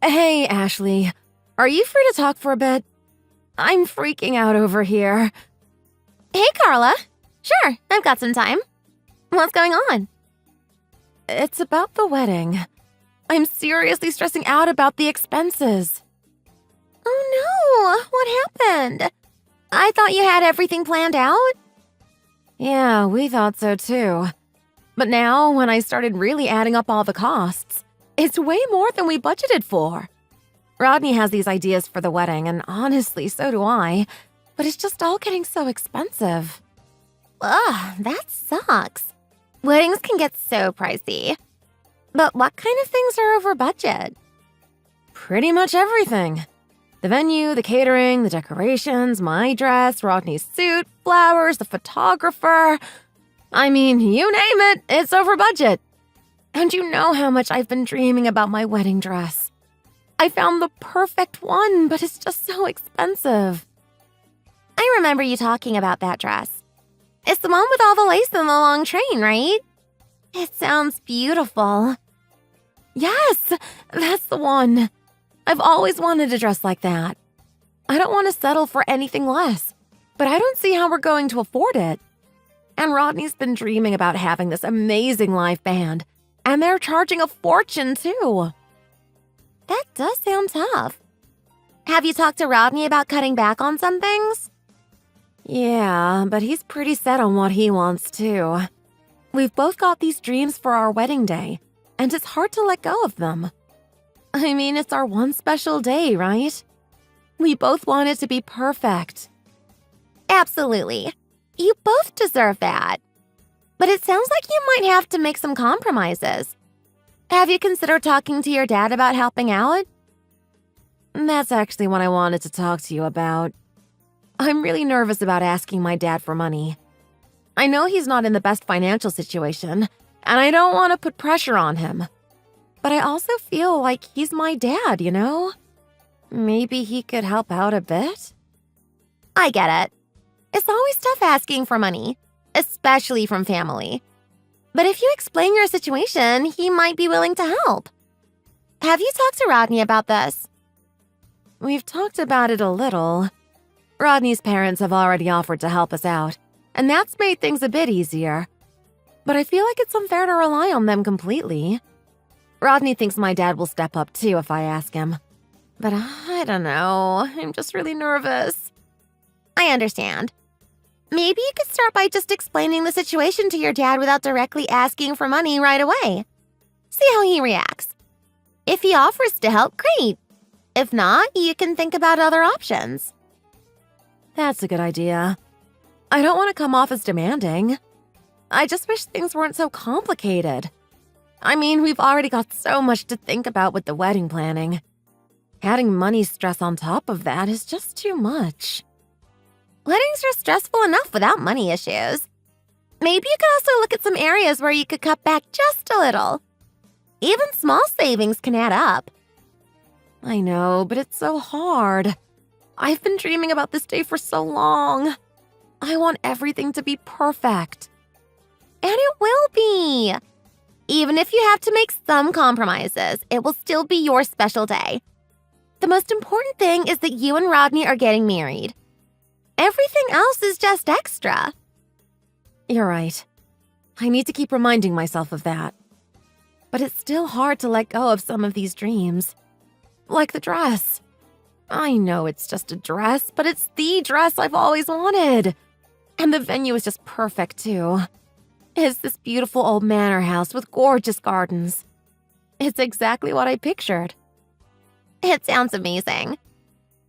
Hey, Ashley. Are you free to talk for a bit? I'm freaking out over here. Hey, Carla. Sure, I've got some time. What's going on? It's about the wedding. I'm seriously stressing out about the expenses. Oh no, what happened? I thought you had everything planned out. Yeah, we thought so too. But now, when I started really adding up all the costs, it's way more than we budgeted for. Rodney has these ideas for the wedding, and honestly, so do I. But it's just all getting so expensive. Ugh, that sucks. Weddings can get so pricey. But what kind of things are over budget? Pretty much everything. The venue, the catering, the decorations, my dress, Rodney's suit, flowers, the photographer. I mean, you name it, it's over budget. And you know how much I've been dreaming about my wedding dress. I found the perfect one, but it's just so expensive. I remember you talking about that dress. It's the one with all the lace and the long train, right? It sounds beautiful. Yes, that's the one. I've always wanted a dress like that. I don't want to settle for anything less, but I don't see how we're going to afford it. And Rodney's been dreaming about having this amazing live band, and they're charging a fortune too. That does sound tough. Have you talked to Rodney about cutting back on some things? Yeah, but he's pretty set on what he wants too. We've both got these dreams for our wedding day, and it's hard to let go of them. I mean, it's our one special day, right? We both want it to be perfect. Absolutely. You both deserve that. But it sounds like you might have to make some compromises. Have you considered talking to your dad about helping out? That's actually what I wanted to talk to you about. I'm really nervous about asking my dad for money. I know he's not in the best financial situation, and I don't want to put pressure on him. But I also feel like he's my dad, you know? Maybe he could help out a bit? I get it. It's always tough asking for money, especially from family. But if you explain your situation, he might be willing to help. Have you talked to Rodney about this? We've talked about it a little. Rodney's parents have already offered to help us out, and that's made things a bit easier. But I feel like it's unfair to rely on them completely. Rodney thinks my dad will step up too if I ask him. But I don't know, I'm just really nervous. I understand. Maybe you could start by just explaining the situation to your dad without directly asking for money right away. See how he reacts. If he offers to help, great. If not, you can think about other options. That's a good idea. I don't want to come off as demanding. I just wish things weren't so complicated. I mean, we've already got so much to think about with the wedding planning. Adding money stress on top of that is just too much. Weddings are stressful enough without money issues. Maybe you could also look at some areas where you could cut back just a little. Even small savings can add up. I know, but it's so hard. I've been dreaming about this day for so long. I want everything to be perfect. And it will be. Even if you have to make some compromises, it will still be your special day. The most important thing is that you and Rodney are getting married. Everything else is just extra. You're right. I need to keep reminding myself of that. But it's still hard to let go of some of these dreams. Like the dress. I know it's just a dress, but it's the dress I've always wanted. And the venue is just perfect, too. It's this beautiful old manor house with gorgeous gardens. It's exactly what I pictured. It sounds amazing.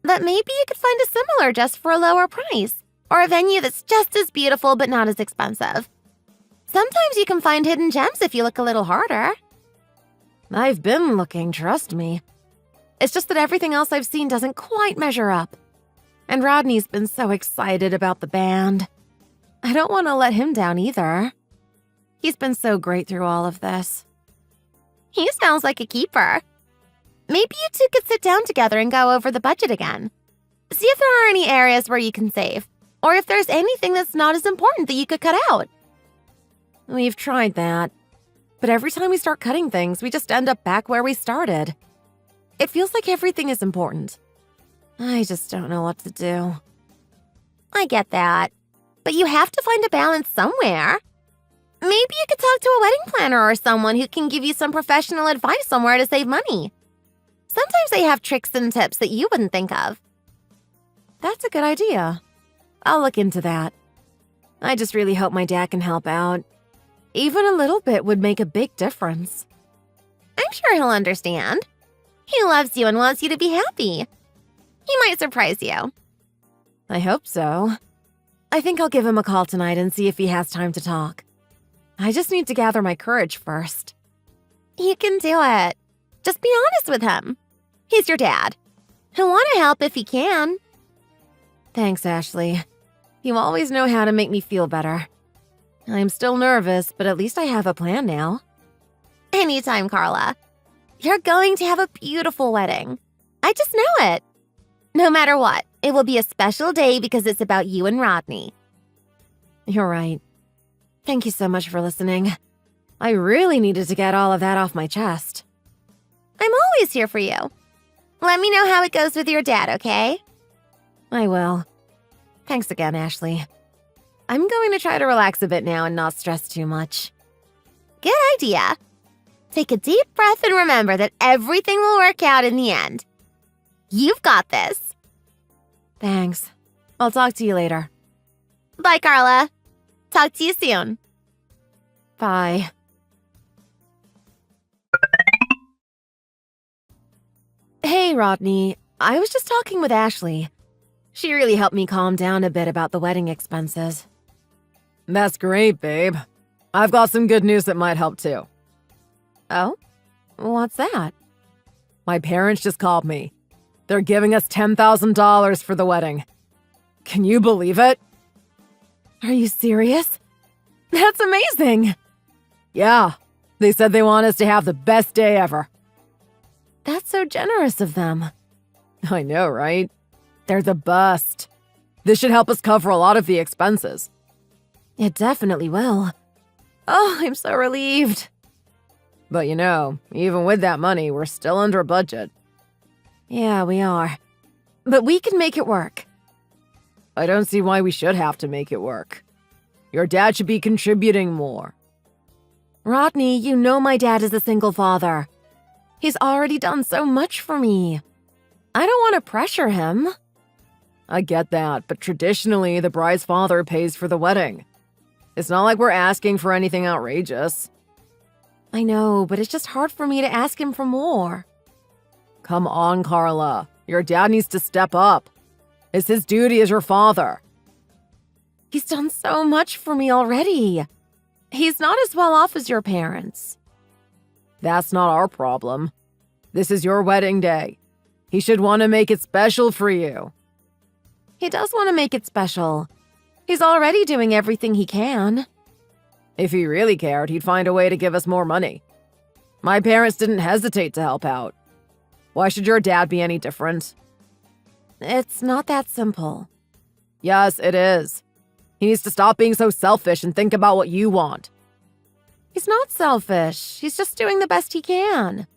But maybe you could find a similar dress for a lower price, or a venue that's just as beautiful but not as expensive. Sometimes you can find hidden gems if you look a little harder. I've been looking, trust me. It's just that everything else I've seen doesn't quite measure up. And Rodney's been so excited about the band. I don't want to let him down either. He's been so great through all of this. He sounds like a keeper. Maybe you two could sit down together and go over the budget again. See if there are any areas where you can save, or if there's anything that's not as important that you could cut out. We've tried that. But every time we start cutting things, we just end up back where we started. It feels like everything is important. I just don't know what to do. I get that. But you have to find a balance somewhere. Maybe you could talk to a wedding planner or someone who can give you some professional advice on where to save money. Sometimes they have tricks and tips that you wouldn't think of. That's a good idea. I'll look into that. I just really hope my dad can help out. Even a little bit would make a big difference. I'm sure he'll understand. He loves you and wants you to be happy. He might surprise you. I hope so. I think I'll give him a call tonight and see if he has time to talk. I just need to gather my courage first. You can do it. Just be honest with him. He's your dad. He'll want to help if he can. Thanks, Ashley. You always know how to make me feel better. I'm still nervous, but at least I have a plan now. Anytime, Carla. You're going to have a beautiful wedding. I just know it. No matter what, it will be a special day because it's about you and Rodney. You're right. Thank you so much for listening. I really needed to get all of that off my chest. I'm always here for you. Let me know how it goes with your dad, okay? I will. Thanks again, Ashley. I'm going to try to relax a bit now and not stress too much. Good idea. Take a deep breath and remember that everything will work out in the end. You've got this. Thanks. I'll talk to you later. Bye, Carla. Talk to you soon. Bye. Hey, Rodney. I was just talking with Ashley. She really helped me calm down a bit about the wedding expenses. That's great, babe. I've got some good news that might help too. Oh? What's that? My parents just called me. They're giving us $10,000 for the wedding. Can you believe it? Are you serious? That's amazing! Yeah. They said they want us to have the best day ever. That's so generous of them. I know, right? They're the best. This should help us cover a lot of the expenses. It definitely will. Oh, I'm so relieved. But you know, even with that money, we're still under budget. Yeah, we are. But we can make it work. I don't see why we should have to make it work. Your dad should be contributing more. Rodney, you know my dad is a single father. He's already done so much for me. I don't want to pressure him. I get that, but traditionally, the bride's father pays for the wedding. It's not like we're asking for anything outrageous. I know, but it's just hard for me to ask him for more. Come on, Carla. Your dad needs to step up. It's his duty as your father. He's done so much for me already. He's not as well off as your parents. That's not our problem. This is your wedding day. He should want to make it special for you. He does want to make it special. He's already doing everything he can. If he really cared, he'd find a way to give us more money. My parents didn't hesitate to help out. Why should your dad be any different? It's not that simple. Yes, it is. He needs to stop being so selfish and think about what you want. He's not selfish. He's just doing the best he can.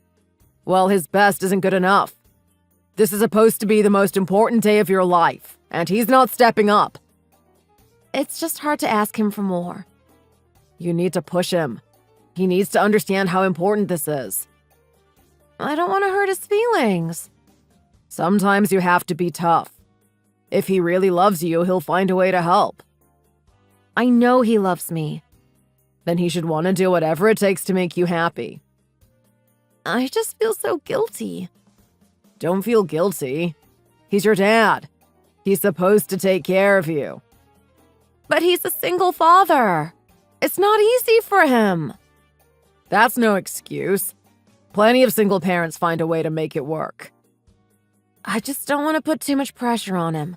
Well, his best isn't good enough. This is supposed to be the most important day of your life, and he's not stepping up. It's just hard to ask him for more. You need to push him. He needs to understand how important this is. I don't want to hurt his feelings. Sometimes you have to be tough. If he really loves you, he'll find a way to help. I know he loves me. Then he should want to do whatever it takes to make you happy. I just feel so guilty. Don't feel guilty. He's your dad. He's supposed to take care of you. But he's a single father. It's not easy for him. That's no excuse. Plenty of single parents find a way to make it work. I just don't want to put too much pressure on him.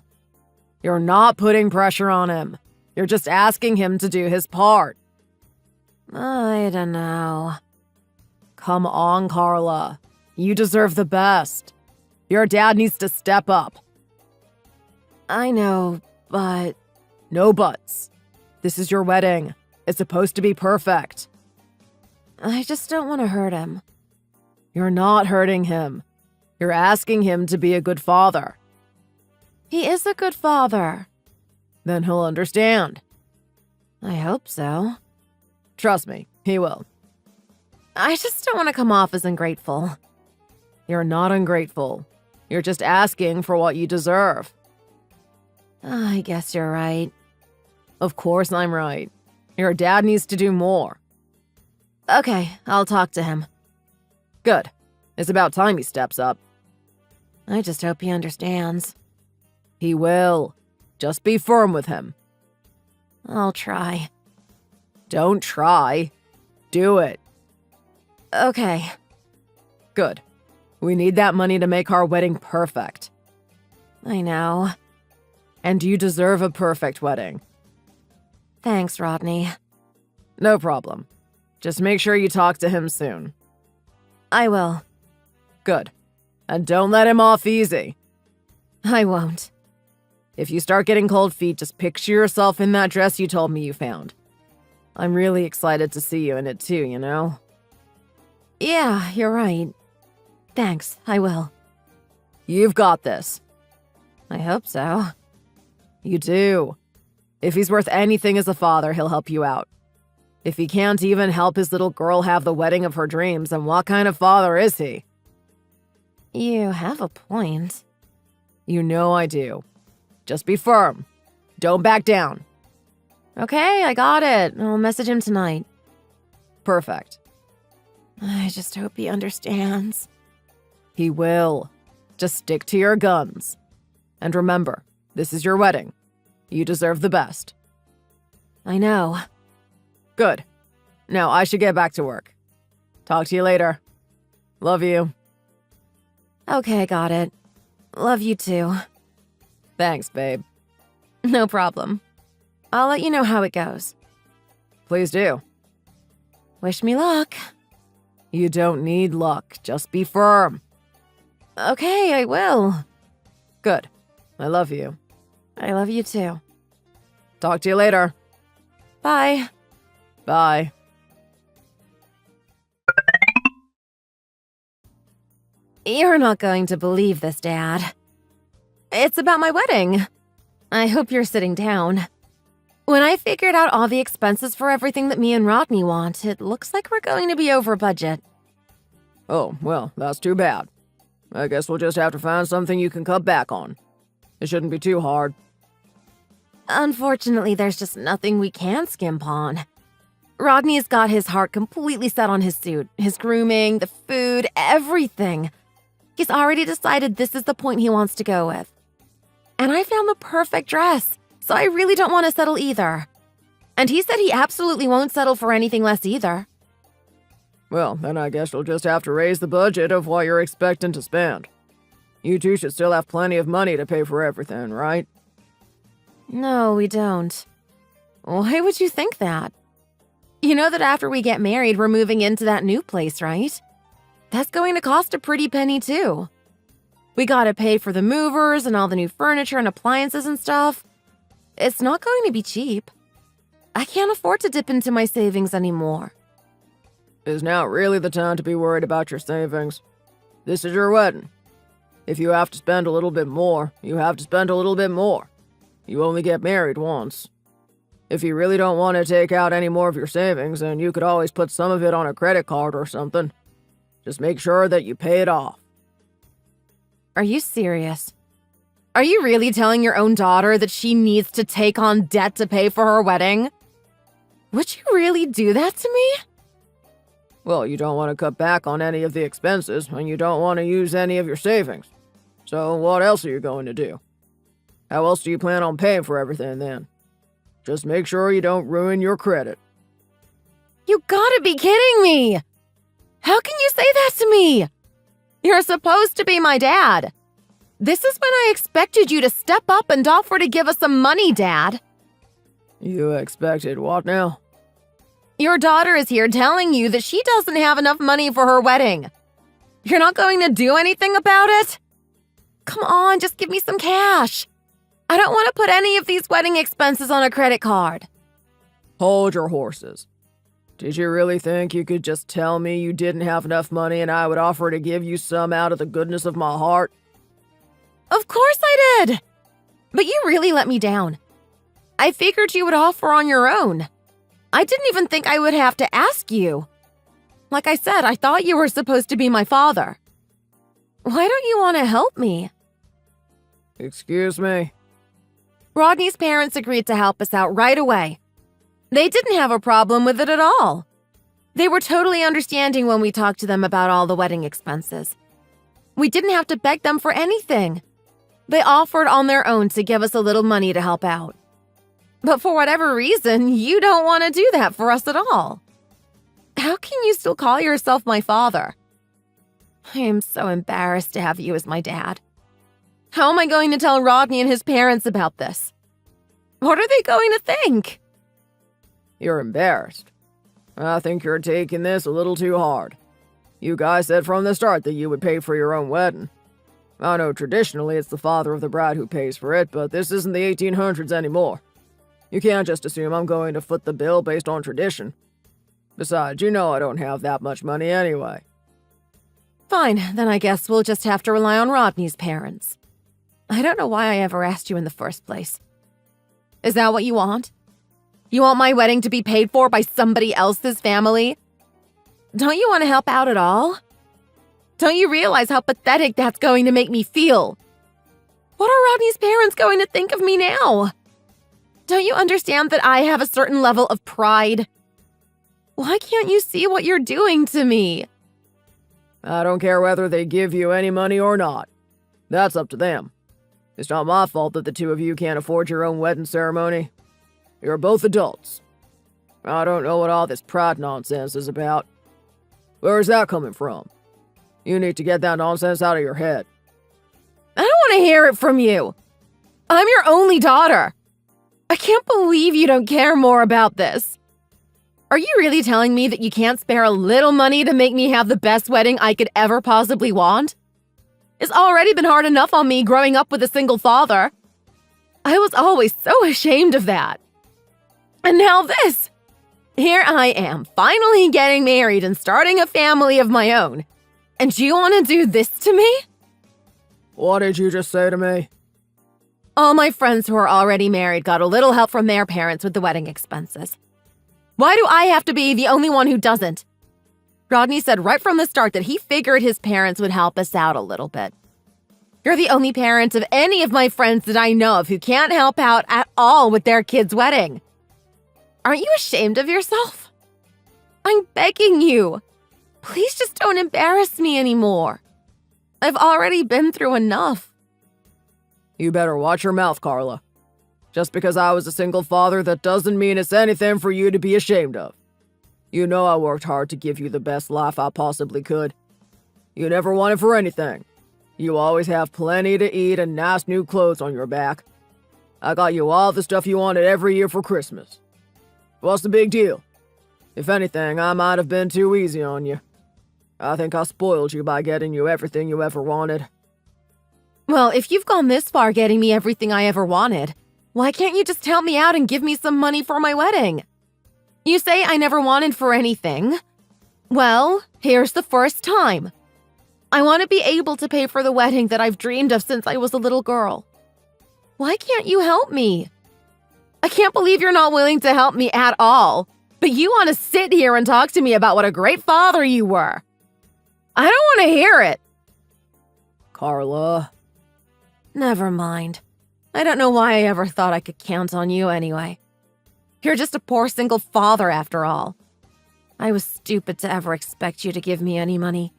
You're not putting pressure on him. You're just asking him to do his part. I don't know. Come on, Carla. You deserve the best. Your dad needs to step up. I know, but... No buts. This is your wedding. It's supposed to be perfect. I just don't want to hurt him. You're not hurting him. You're asking him to be a good father. He is a good father. Then he'll understand. I hope so. Trust me, he will. I just don't want to come off as ungrateful. You're not ungrateful. You're just asking for what you deserve. I guess you're right. Of course I'm right. Your dad needs to do more. Okay, I'll talk to him. Good. It's about time he steps up. I just hope he understands. He will. Just be firm with him. I'll try. Don't try. Do it. Okay. Good. We need that money to make our wedding perfect. I know. And you deserve a perfect wedding. Thanks, Rodney. No problem. Just make sure you talk to him soon. I will. Good. And don't let him off easy. I won't. If you start getting cold feet, just picture yourself in that dress you told me you found. I'm really excited to see you in it too, you know? Yeah, you're right. Thanks, I will. You've got this. I hope so. You do. If he's worth anything as a father, he'll help you out. If he can't even help his little girl have the wedding of her dreams, then what kind of father is he? You have a point. You know I do. Just be firm. Don't back down. Okay, I got it. I'll message him tonight. Perfect. I just hope he understands. He will. Just stick to your guns. And remember, this is your wedding. You deserve the best. I know. Good. Now I should get back to work. Talk to you later. Love you. Okay, got it. Love you too. Thanks, babe. No problem. I'll let you know how it goes. Please do. Wish me luck. You don't need luck. Just be firm. Okay, I will. Good. I love you. I love you too. Talk to you later. Bye. Bye. You're not going to believe this, Dad. It's about my wedding. I hope you're sitting down. When I figured out all the expenses for everything that me and Rodney want, it looks like we're going to be over budget. Oh, well, that's too bad. I guess we'll just have to find something you can cut back on. It shouldn't be too hard. Unfortunately, there's just nothing we can skimp on. Rodney's got his heart completely set on his suit, his grooming, the food, everything. He's already decided this is the point he wants to go with. And I found the perfect dress, so I really don't want to settle either. And he said he absolutely won't settle for anything less either. Well, then I guess you'll just have to raise the budget of what you're expecting to spend. You two should still have plenty of money to pay for everything, right? No, we don't. Why would you think that? You know that after we get married, we're moving into that new place, right? That's going to cost a pretty penny, too. We gotta pay for the movers and all the new furniture and appliances and stuff. It's not going to be cheap. I can't afford to dip into my savings anymore. Is now really the time to be worried about your savings? This is your wedding. If you have to spend a little bit more, you have to spend a little bit more. You only get married once. If you really don't want to take out any more of your savings, then you could always put some of it on a credit card or something. Just make sure that you pay it off. Are you serious? Are you really telling your own daughter that she needs to take on debt to pay for her wedding? Would you really do that to me? Well, you don't want to cut back on any of the expenses, and you don't want to use any of your savings. So what else are you going to do? How else do you plan on paying for everything then? Just make sure you don't ruin your credit. You gotta be kidding me! How can you say that to me? You're supposed to be my dad. This is when I expected you to step up and offer to give us some money, Dad. You expected what now? Your daughter is here telling you that she doesn't have enough money for her wedding. You're not going to do anything about it? Come on, just give me some cash. I don't want to put any of these wedding expenses on a credit card. Hold your horses. Did you really think you could just tell me you didn't have enough money and I would offer to give you some out of the goodness of my heart? Of course I did! But you really let me down. I figured you would offer on your own. I didn't even think I would have to ask you. Like I said, I thought you were supposed to be my father. Why don't you want to help me? Excuse me? Rodney's parents agreed to help us out right away. They didn't have a problem with it at all. They were totally understanding when we talked to them about all the wedding expenses. We didn't have to beg them for anything. They offered on their own to give us a little money to help out. But for whatever reason, you don't want to do that for us at all. How can you still call yourself my father? I am so embarrassed to have you as my dad. How am I going to tell Rodney and his parents about this? What are they going to think? You're embarrassed. I think you're taking this a little too hard. You guys said from the start that you would pay for your own wedding. I know traditionally it's the father of the bride who pays for it, but this isn't the 1800s anymore. You can't just assume I'm going to foot the bill based on tradition. Besides, you know I don't have that much money anyway. Fine, then I guess we'll just have to rely on Rodney's parents. I don't know why I ever asked you in the first place. Is that what you want? You want my wedding to be paid for by somebody else's family? Don't you want to help out at all? Don't you realize how pathetic that's going to make me feel? What are Rodney's parents going to think of me now? Don't you understand that I have a certain level of pride? Why can't you see what you're doing to me? I don't care whether they give you any money or not. That's up to them. It's not my fault that the two of you can't afford your own wedding ceremony. You're both adults. I don't know what all this pride nonsense is about. Where is that coming from? You need to get that nonsense out of your head. I don't want to hear it from you. I'm your only daughter. I can't believe you don't care more about this. Are you really telling me that you can't spare a little money to make me have the best wedding I could ever possibly want? It's already been hard enough on me growing up with a single father. I was always so ashamed of that. And now this. Here I am, finally getting married and starting a family of my own. And you want to do this to me? What did you just say to me? All my friends who are already married got a little help from their parents with the wedding expenses. Why do I have to be the only one who doesn't? Rodney said right from the start that he figured his parents would help us out a little bit. You're the only parents of any of my friends that I know of who can't help out at all with their kid's wedding. Aren't you ashamed of yourself? I'm begging you. Please just don't embarrass me anymore. I've already been through enough. You better watch your mouth, Carla. Just because I was a single father, that doesn't mean it's anything for you to be ashamed of. You know I worked hard to give you the best life I possibly could. You never wanted for anything. You always have plenty to eat and nice new clothes on your back. I got you all the stuff you wanted every year for Christmas. What's the big deal? If anything, I might have been too easy on you. I think I spoiled you by getting you everything you ever wanted. Well, if you've gone this far getting me everything I ever wanted, why can't you just help me out and give me some money for my wedding? You say I never wanted for anything. Well, here's the first time. I want to be able to pay for the wedding that I've dreamed of since I was a little girl. Why can't you help me? I can't believe you're not willing to help me at all, but you want to sit here and talk to me about what a great father you were. I don't want to hear it. Carla. Never mind. I don't know why I ever thought I could count on you anyway. You're just a poor single father after all. I was stupid to ever expect you to give me any money.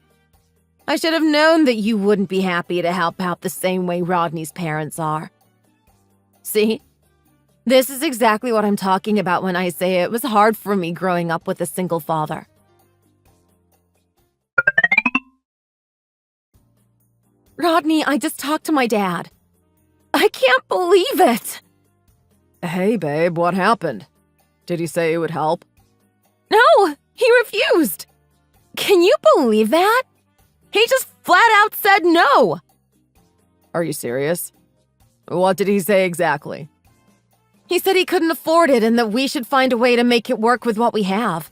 I should have known that you wouldn't be happy to help out the same way Rodney's parents are. See? This is exactly what I'm talking about when I say it was hard for me growing up with a single father. Rodney, I just talked to my dad. I can't believe it! Hey, babe, what happened? Did he say it would help? No, he refused. Can you believe that? He just flat out said no. Are you serious? What did he say exactly? He said he couldn't afford it and that we should find a way to make it work with what we have.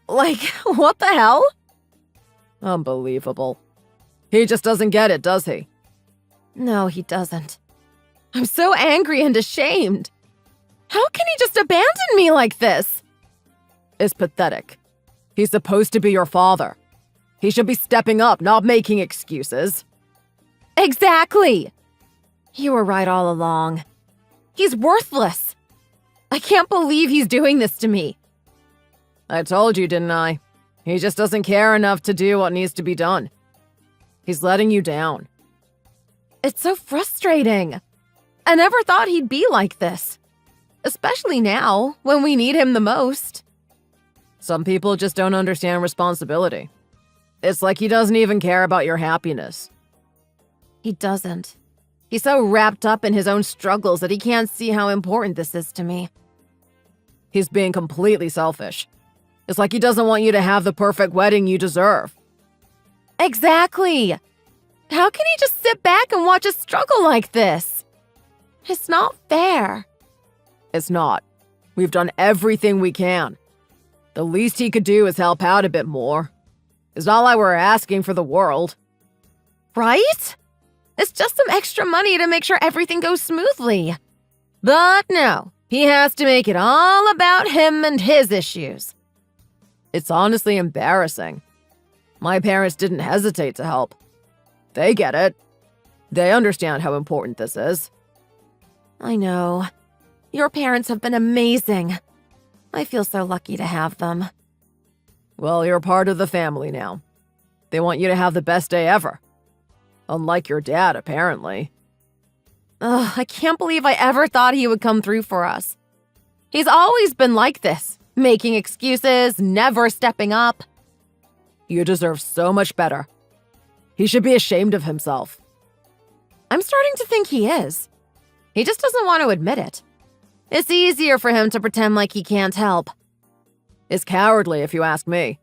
Like, what the hell? Unbelievable. He just doesn't get it, does he? No, he doesn't. I'm so angry and ashamed. How can he just abandon me like this? It's pathetic. He's supposed to be your father. He should be stepping up, not making excuses. Exactly! You were right all along. He's worthless. I can't believe he's doing this to me. I told you, didn't I? He just doesn't care enough to do what needs to be done. He's letting you down. It's so frustrating. I never thought he'd be like this. Especially now, when we need him the most. Some people just don't understand responsibility. It's like he doesn't even care about your happiness. He doesn't. He's so wrapped up in his own struggles that he can't see how important this is to me. He's being completely selfish. It's like he doesn't want you to have the perfect wedding you deserve. Exactly! How can he just sit back and watch us struggle like this? It's not fair. It's not. We've done everything we can. The least he could do is help out a bit more. It's not like we're asking for the world. Right? It's just some extra money to make sure everything goes smoothly. But no, he has to make it all about him and his issues. It's honestly embarrassing. My parents didn't hesitate to help. They get it. They understand how important this is. I know. Your parents have been amazing. I feel so lucky to have them. Well, you're part of the family now. They want you to have the best day ever. Unlike your dad, apparently. Ugh, I can't believe I ever thought he would come through for us. He's always been like this, making excuses, never stepping up. You deserve so much better. He should be ashamed of himself. I'm starting to think he is. He just doesn't want to admit it. It's easier for him to pretend like he can't help. It's cowardly, if you ask me.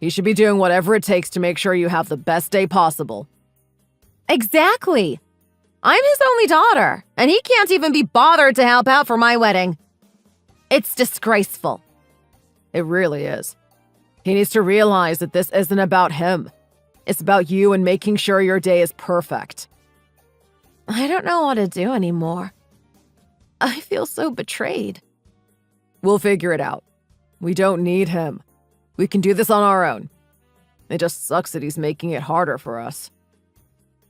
He should be doing whatever it takes to make sure you have the best day possible. Exactly. I'm his only daughter, and he can't even be bothered to help out for my wedding. It's disgraceful. It really is. He needs to realize that this isn't about him. It's about you and making sure your day is perfect. I don't know what to do anymore. I feel so betrayed. We'll figure it out. We don't need him. We can do this on our own. It just sucks that he's making it harder for us.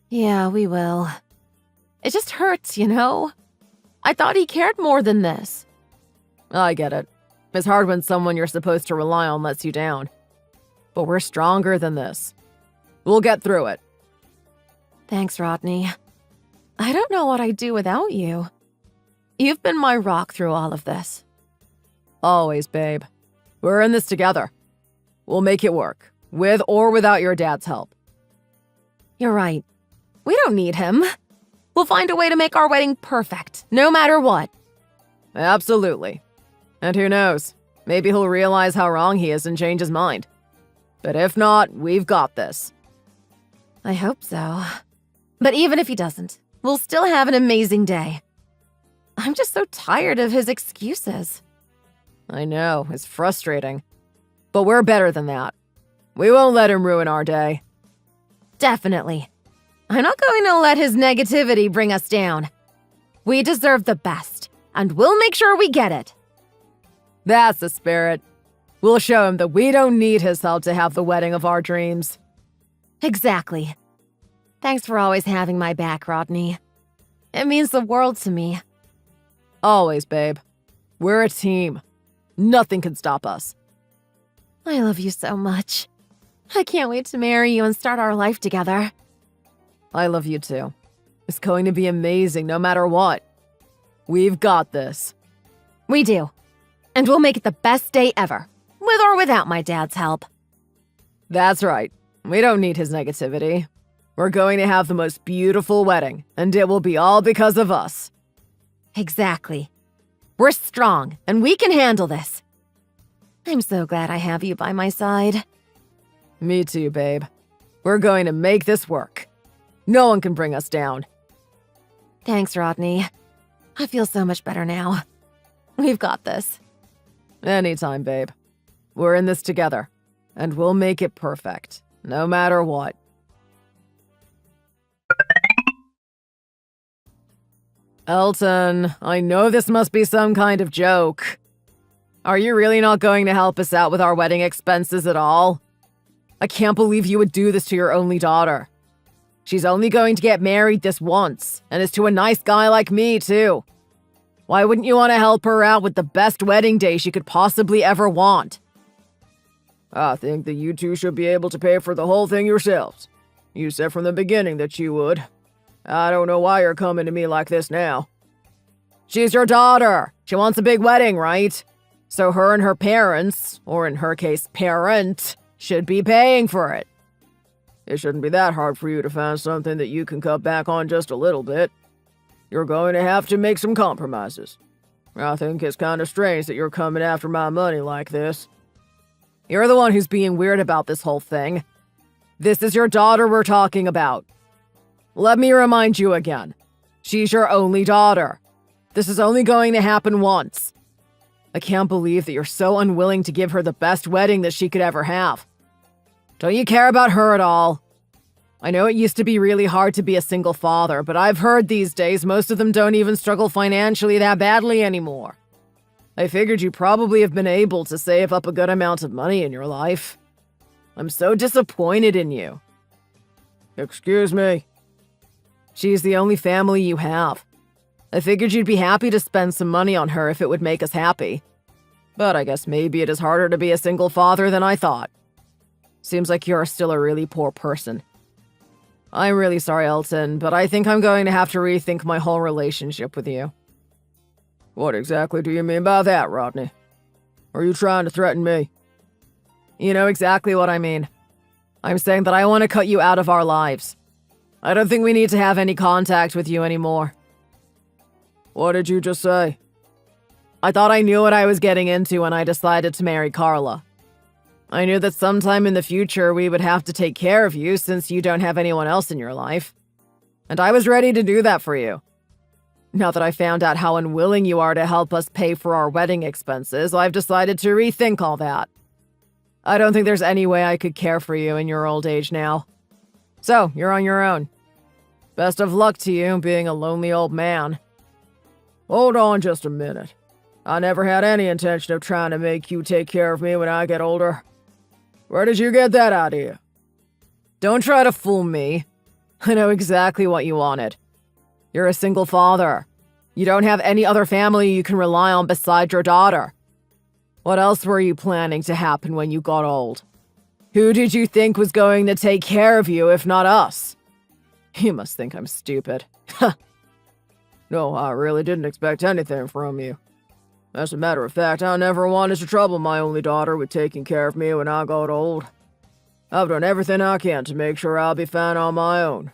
Yeah, we will. It just hurts, you know? I thought he cared more than this. I get it. It's hard when someone you're supposed to rely on lets you down. But we're stronger than this. We'll get through it. Thanks, Rodney. I don't know what I'd do without you. You've been my rock through all of this. Always, babe. We're in this together. We'll make it work, with or without your dad's help. You're right. We don't need him. We'll find a way to make our wedding perfect, no matter what. Absolutely. And who knows? Maybe he'll realize how wrong he is and change his mind. But if not, we've got this. I hope so. But even if he doesn't, we'll still have an amazing day. I'm just so tired of his excuses. I know, it's frustrating. But we're better than that. We won't let him ruin our day. Definitely. I'm not going to let his negativity bring us down. We deserve the best, and we'll make sure we get it. That's the spirit. We'll show him that we don't need his help to have the wedding of our dreams. Exactly. Thanks for always having my back, Rodney. It means the world to me. Always, babe. We're a team. Nothing can stop us. I love you so much. I can't wait to marry you and start our life together. I love you too. It's going to be amazing no matter what. We've got this. We do. And we'll make it the best day ever, with or without my dad's help. That's right. We don't need his negativity. We're going to have the most beautiful wedding, and it will be all because of us. Exactly. We're strong, and we can handle this. I'm so glad I have you by my side. Me too, babe. We're going to make this work. No one can bring us down. Thanks, Rodney. I feel so much better now. We've got this. Anytime, babe. We're in this together, and we'll make it perfect, no matter what. Elton, I know this must be some kind of joke. Are you really not going to help us out with our wedding expenses at all? I can't believe you would do this to your only daughter. She's only going to get married this once, and it's to a nice guy like me, too. Why wouldn't you want to help her out with the best wedding day she could possibly ever want? I think that you two should be able to pay for the whole thing yourselves. You said from the beginning that you would. I don't know why you're coming to me like this now. She's your daughter. She wants a big wedding, right? So her and her parents, or in her case, parent, should be paying for it. It shouldn't be that hard for you to find something that you can cut back on just a little bit. You're going to have to make some compromises. I think it's kind of strange that you're coming after my money like this. You're the one who's being weird about this whole thing. This is your daughter we're talking about. Let me remind you again. She's your only daughter. This is only going to happen once. I can't believe that you're so unwilling to give her the best wedding that she could ever have. Don't you care about her at all? I know it used to be really hard to be a single father, but I've heard these days most of them don't even struggle financially that badly anymore. I figured you probably have been able to save up a good amount of money in your life. I'm so disappointed in you. Excuse me? She's the only family you have. I figured you'd be happy to spend some money on her if it would make us happy. But I guess maybe it is harder to be a single father than I thought. Seems like you're still a really poor person. I'm really sorry, Elton, but I think I'm going to have to rethink my whole relationship with you. What exactly do you mean by that, Rodney? Are you trying to threaten me? You know exactly what I mean. I'm saying that I want to cut you out of our lives. I don't think we need to have any contact with you anymore. What did you just say? I thought I knew what I was getting into when I decided to marry Carla. I knew that sometime in the future we would have to take care of you since you don't have anyone else in your life. And I was ready to do that for you. Now that I found out how unwilling you are to help us pay for our wedding expenses, I've decided to rethink all that. I don't think there's any way I could care for you in your old age now. So, you're on your own. Best of luck to you being a lonely old man. Hold on just a minute. I never had any intention of trying to make you take care of me when I get older. Where did you get that idea? Don't try to fool me. I know exactly what you wanted. You're a single father. You don't have any other family you can rely on besides your daughter. What else were you planning to happen when you got old? Who did you think was going to take care of you if not us? You must think I'm stupid. No, I really didn't expect anything from you. As a matter of fact, I never wanted to trouble my only daughter with taking care of me when I got old. I've done everything I can to make sure I'll be fine on my own.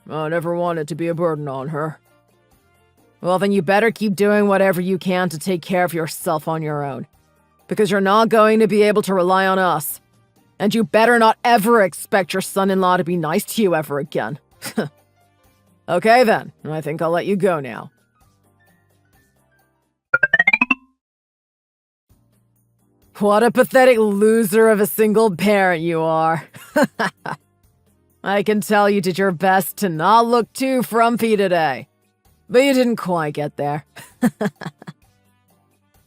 I never wanted to be a burden on her. Well, then you better keep doing whatever you can to take care of yourself on your own. Because you're not going to be able to rely on us. And you better not ever expect your son-in-law to be nice to you ever again. Okay then, I think I'll let you go now. What a pathetic loser of a single parent you are. I can tell you did your best to not look too frumpy today. But you didn't quite get there.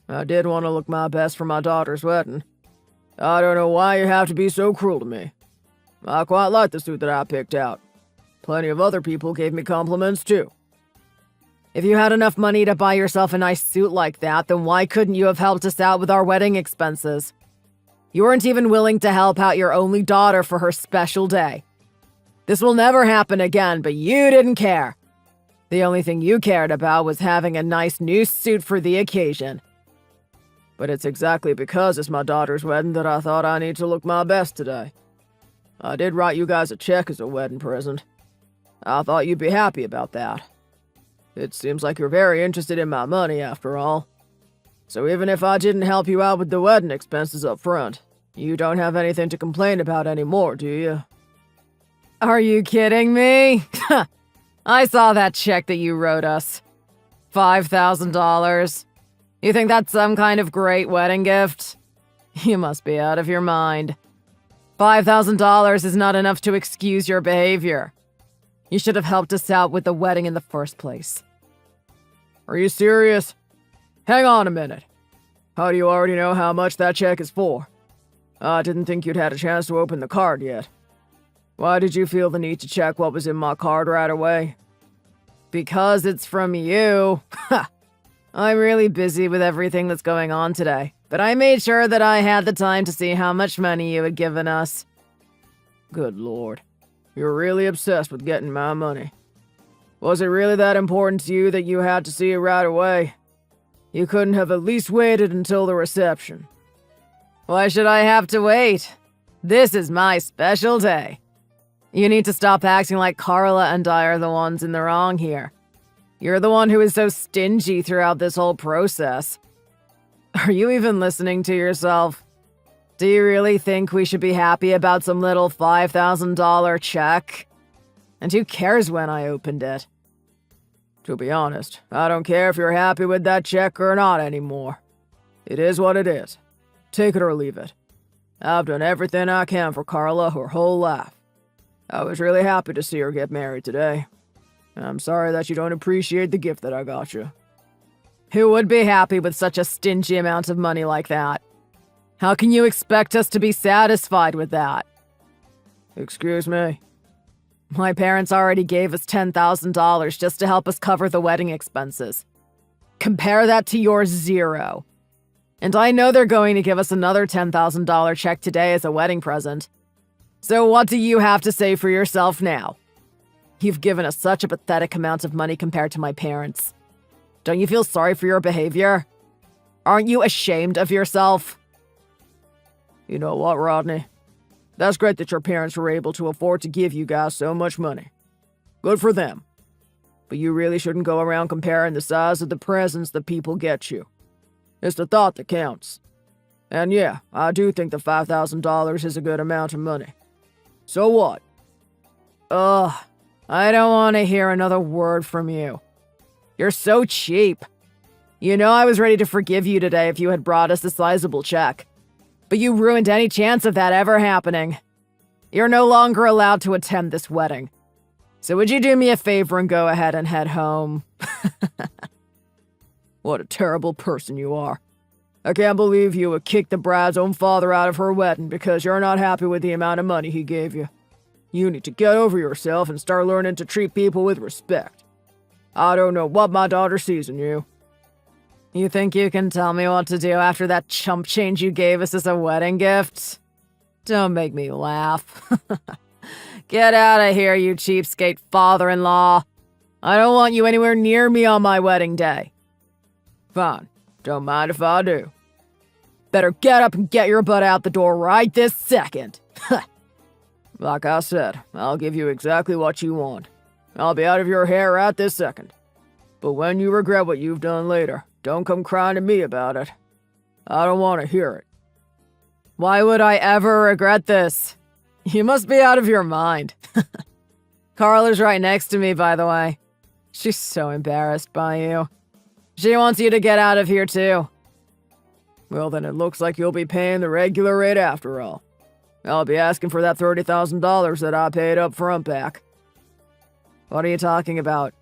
I did want to look my best for my daughter's wedding. I don't know why you have to be so cruel to me. I quite like the suit that I picked out. Plenty of other people gave me compliments too. If you had enough money to buy yourself a nice suit like that, then why couldn't you have helped us out with our wedding expenses? You weren't even willing to help out your only daughter for her special day. This will never happen again, but you didn't care. The only thing you cared about was having a nice new suit for the occasion. But it's exactly because it's my daughter's wedding that I thought I need to look my best today. I did write you guys a check as a wedding present. I thought you'd be happy about that. It seems like you're very interested in my money, after all. So even if I didn't help you out with the wedding expenses up front, you don't have anything to complain about anymore, do you? Are you kidding me? I saw that check that you wrote us. $5,000. You think that's some kind of great wedding gift? You must be out of your mind. $5,000 is not enough to excuse your behavior. You should have helped us out with the wedding in the first place. Are you serious? Hang on a minute. How do you already know how much that check is for? I didn't think you'd had a chance to open the card yet. Why did you feel the need to check what was in my card right away? Because it's from you. I'm really busy with everything that's going on today, but I made sure that I had the time to see how much money you had given us. Good lord. You're really obsessed with getting my money. Was it really that important to you that you had to see it right away? You couldn't have at least waited until the reception. Why should I have to wait? This is my special day. You need to stop acting like Carla and I are the ones in the wrong here. You're the one who is so stingy throughout this whole process. Are you even listening to yourself? Do you really think we should be happy about some little $5,000 check? And who cares when I opened it? To be honest, I don't care if you're happy with that check or not anymore. It is what it is. Take it or leave it. I've done everything I can for Carla her whole life. I was really happy to see her get married today. I'm sorry that you don't appreciate the gift that I got you. Who would be happy with such a stingy amount of money like that? How can you expect us to be satisfied with that? Excuse me? My parents already gave us $10,000 just to help us cover the wedding expenses. Compare that to your zero. And I know they're going to give us another $10,000 check today as a wedding present. So what do you have to say for yourself now? You've given us such a pathetic amount of money compared to my parents. Don't you feel sorry for your behavior? Aren't you ashamed of yourself? You know what, Rodney? That's great that your parents were able to afford to give you guys so much money. Good for them. But you really shouldn't go around comparing the size of the presents that people get you. It's the thought that counts. And yeah, I do think the $5,000 is a good amount of money. So what? Ugh, I don't want to hear another word from you. You're so cheap. You know I was ready to forgive you today if you had brought us a sizable check. But you ruined any chance of that ever happening. You're no longer allowed to attend this wedding. So would you do me a favor and go ahead and head home? What a terrible person you are. I can't believe you would kick the bride's own father out of her wedding because you're not happy with the amount of money he gave you. You need to get over yourself and start learning to treat people with respect. I don't know what my daughter sees in you. You think you can tell me what to do after that chump change you gave us as a wedding gift? Don't make me laugh. Get out of here, you cheapskate father-in-law. I don't want you anywhere near me on my wedding day. Fine. Don't mind if I do. Better get up and get your butt out the door right this second. Like I said, I'll give you exactly what you want. I'll be out of your hair right this second. But when you regret what you've done later, don't come crying to me about it. I don't want to hear it. Why would I ever regret this? You must be out of your mind. Carla's right next to me, by the way. She's so embarrassed by you. She wants you to get out of here, too. Well, then it looks like you'll be paying the regular rate after all. I'll be asking for that $30,000 that I paid up front back. What are you talking about?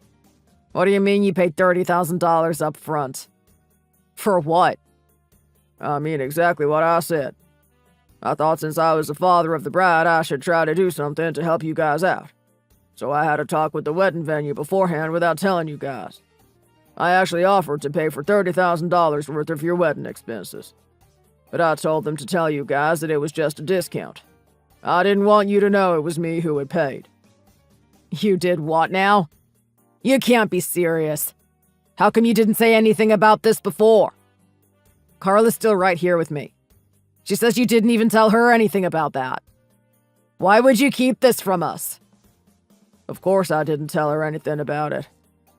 What do you mean you paid $30,000 up front? For what? I mean exactly what I said. I thought since I was the father of the bride, I should try to do something to help you guys out. So I had a talk with the wedding venue beforehand without telling you guys. I actually offered to pay for $30,000 worth of your wedding expenses. But I told them to tell you guys that it was just a discount. I didn't want you to know it was me who had paid. You did what now? You can't be serious. How come you didn't say anything about this before? Carla's still right here with me. She says you didn't even tell her anything about that. Why would you keep this from us? Of course I didn't tell her anything about it.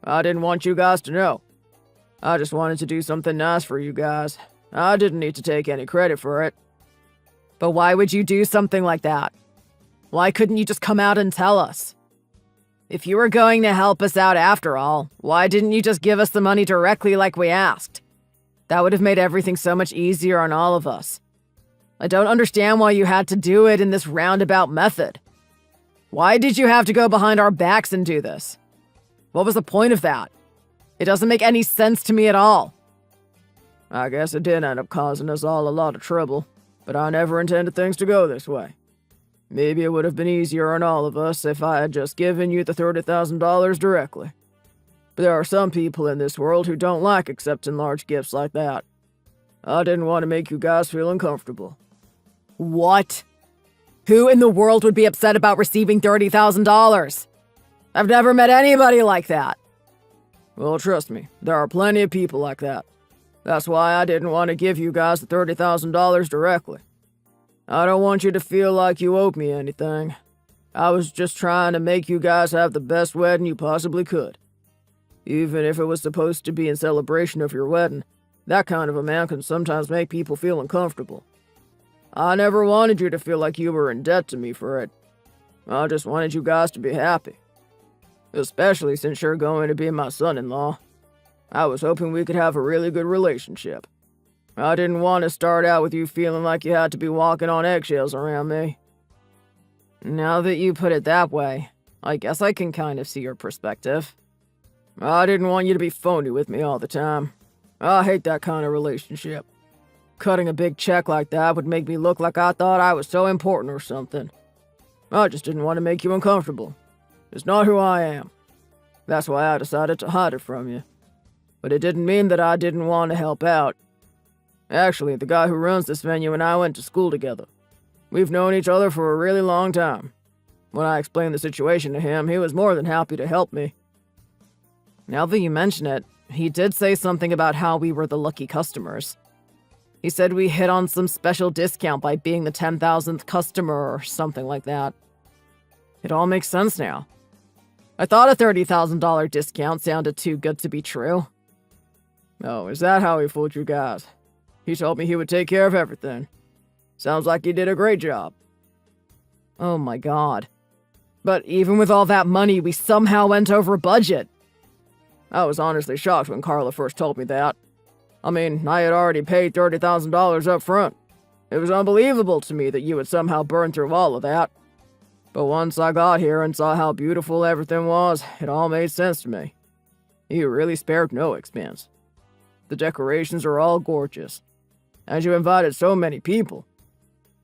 I didn't want you guys to know. I just wanted to do something nice for you guys. I didn't need to take any credit for it. But why would you do something like that? Why couldn't you just come out and tell us? If you were going to help us out after all, why didn't you just give us the money directly like we asked? That would have made everything so much easier on all of us. I don't understand why you had to do it in this roundabout method. Why did you have to go behind our backs and do this? What was the point of that? It doesn't make any sense to me at all. I guess it did end up causing us all a lot of trouble, but I never intended things to go this way. Maybe it would have been easier on all of us if I had just given you the $30,000 directly. But there are some people in this world who don't like accepting large gifts like that. I didn't want to make you guys feel uncomfortable. What? Who in the world would be upset about receiving $30,000? I've never met anybody like that. Well, trust me, there are plenty of people like that. That's why I didn't want to give you guys the $30,000 directly. I don't want you to feel like you owed me anything. I was just trying to make you guys have the best wedding you possibly could. Even if it was supposed to be in celebration of your wedding, that kind of a man can sometimes make people feel uncomfortable. I never wanted you to feel like you were in debt to me for it. I just wanted you guys to be happy. Especially since you're going to be my son-in-law. I was hoping we could have a really good relationship. I didn't want to start out with you feeling like you had to be walking on eggshells around me. Now that you put it that way, I guess I can kind of see your perspective. I didn't want you to be phony with me all the time. I hate that kind of relationship. Cutting a big check like that would make me look like I thought I was so important or something. I just didn't want to make you uncomfortable. It's not who I am. That's why I decided to hide it from you. But it didn't mean that I didn't want to help out. Actually, the guy who runs this venue and I went to school together. We've known each other for a really long time. When I explained the situation to him, he was more than happy to help me. Now that you mention it, he did say something about how we were the lucky customers. He said we hit on some special discount by being the 10,000th customer or something like that. It all makes sense now. I thought a $30,000 discount sounded too good to be true. Oh, is that how he fooled you guys? He told me he would take care of everything. Sounds like he did a great job. Oh my god. But even with all that money, we somehow went over budget. I was honestly shocked when Carla first told me that. I mean, I had already paid $30,000 up front. It was unbelievable to me that you would somehow burn through all of that. But once I got here and saw how beautiful everything was, it all made sense to me. You really spared no expense. The decorations are all gorgeous. And you invited so many people.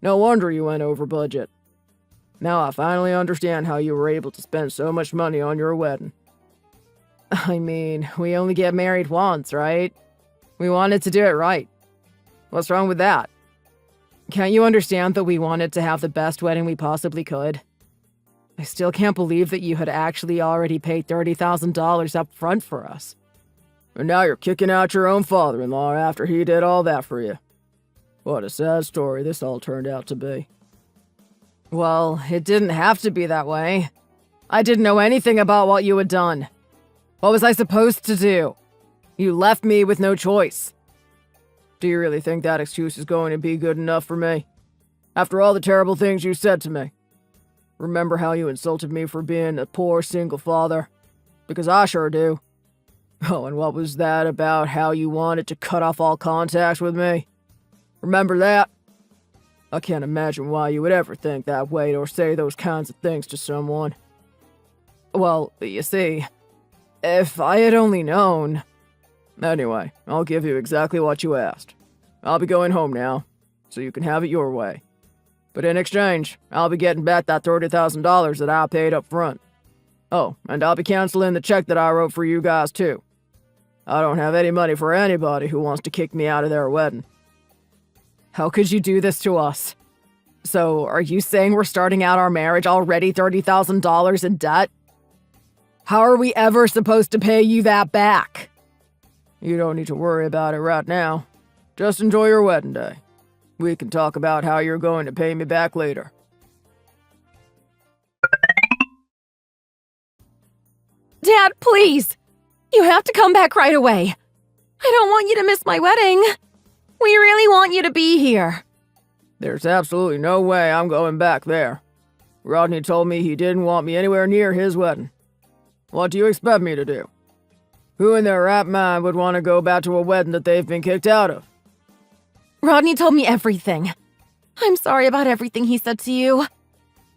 No wonder you went over budget. Now I finally understand how you were able to spend so much money on your wedding. I mean, we only get married once, right? We wanted to do it right. What's wrong with that? Can't you understand that we wanted to have the best wedding we possibly could? I still can't believe that you had actually already paid $30,000 up front for us. And now you're kicking out your own father-in-law after he did all that for you. What a sad story this all turned out to be. Well, it didn't have to be that way. I didn't know anything about what you had done. What was I supposed to do? You left me with no choice. Do you really think that excuse is going to be good enough for me? After all the terrible things you said to me. Remember how you insulted me for being a poor single father? Because I sure do. Oh, and what was that about how you wanted to cut off all contact with me? Remember that? I can't imagine why you would ever think that way or say those kinds of things to someone. Well, you see, if I had only known... Anyway, I'll give you exactly what you asked. I'll be going home now, so you can have it your way. But in exchange, I'll be getting back that $30,000 that I paid up front. Oh, and I'll be canceling the check that I wrote for you guys, too. I don't have any money for anybody who wants to kick me out of their wedding. How could you do this to us? So, are you saying we're starting out our marriage already $30,000 in debt? How are we ever supposed to pay you that back? You don't need to worry about it right now. Just enjoy your wedding day. We can talk about how you're going to pay me back later. Dad, please! You have to come back right away. I don't want you to miss my wedding. We really want you to be here. There's absolutely no way I'm going back there. Rodney told me he didn't want me anywhere near his wedding. What do you expect me to do? Who in their right mind would want to go back to a wedding that they've been kicked out of? Rodney told me everything. I'm sorry about everything he said to you.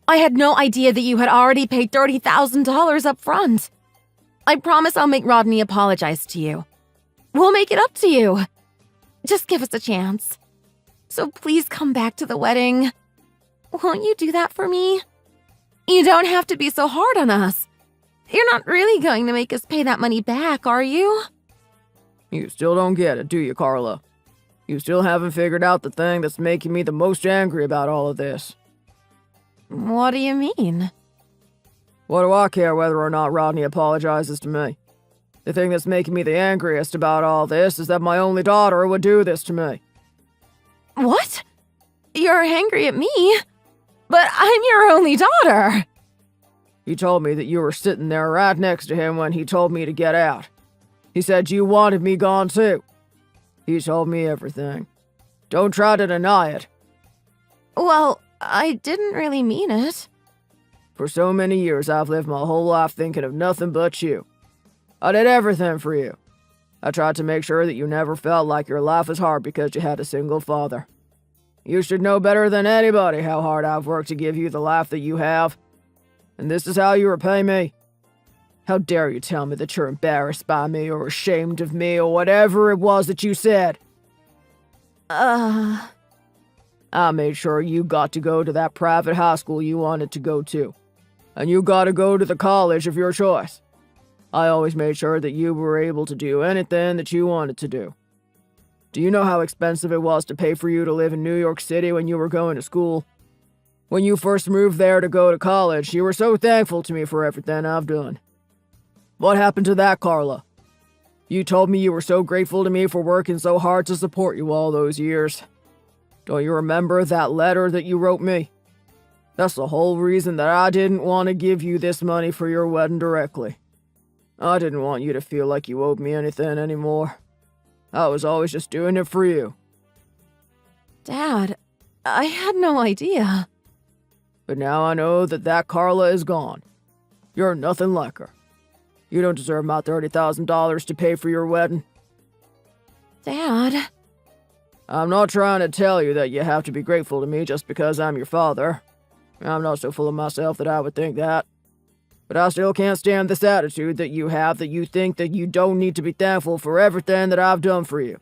I had no idea that you had already paid $30,000 up front. I promise I'll make Rodney apologize to you. We'll make it up to you. Just give us a chance. So please come back to the wedding. Won't you do that for me? You don't have to be so hard on us. You're not really going to make us pay that money back, are you? You still don't get it, do you, Carla? You still haven't figured out the thing that's making me the most angry about all of this. What do you mean? What do I care whether or not Rodney apologizes to me? The thing that's making me the angriest about all this is that my only daughter would do this to me. What? You're angry at me? But I'm your only daughter. He told me that you were sitting there right next to him when he told me to get out. He said you wanted me gone too. He told me everything. Don't try to deny it. Well, I didn't really mean it. For so many years, I've lived my whole life thinking of nothing but you. I did everything for you. I tried to make sure that you never felt like your life was hard because you had a single father. You should know better than anybody how hard I've worked to give you the life that you have. And this is how you repay me. How dare you tell me that you're embarrassed by me or ashamed of me or whatever it was that you said? I made sure you got to go to that private high school you wanted to go to. And you got to go to the college of your choice. I always made sure that you were able to do anything that you wanted to do. Do you know how expensive it was to pay for you to live in New York City when you were going to school? When you first moved there to go to college, you were so thankful to me for everything I've done. What happened to that, Carla? You told me you were so grateful to me for working so hard to support you all those years. Don't you remember that letter that you wrote me? That's the whole reason that I didn't want to give you this money for your wedding directly. I didn't want you to feel like you owed me anything anymore. I was always just doing it for you. Dad, I had no idea. But now I know that Carla is gone. You're nothing like her. You don't deserve my $30,000 to pay for your wedding. Dad. I'm not trying to tell you that you have to be grateful to me just because I'm your father. I'm not so full of myself that I would think that. But I still can't stand this attitude that you have that you think that you don't need to be thankful for everything that I've done for you.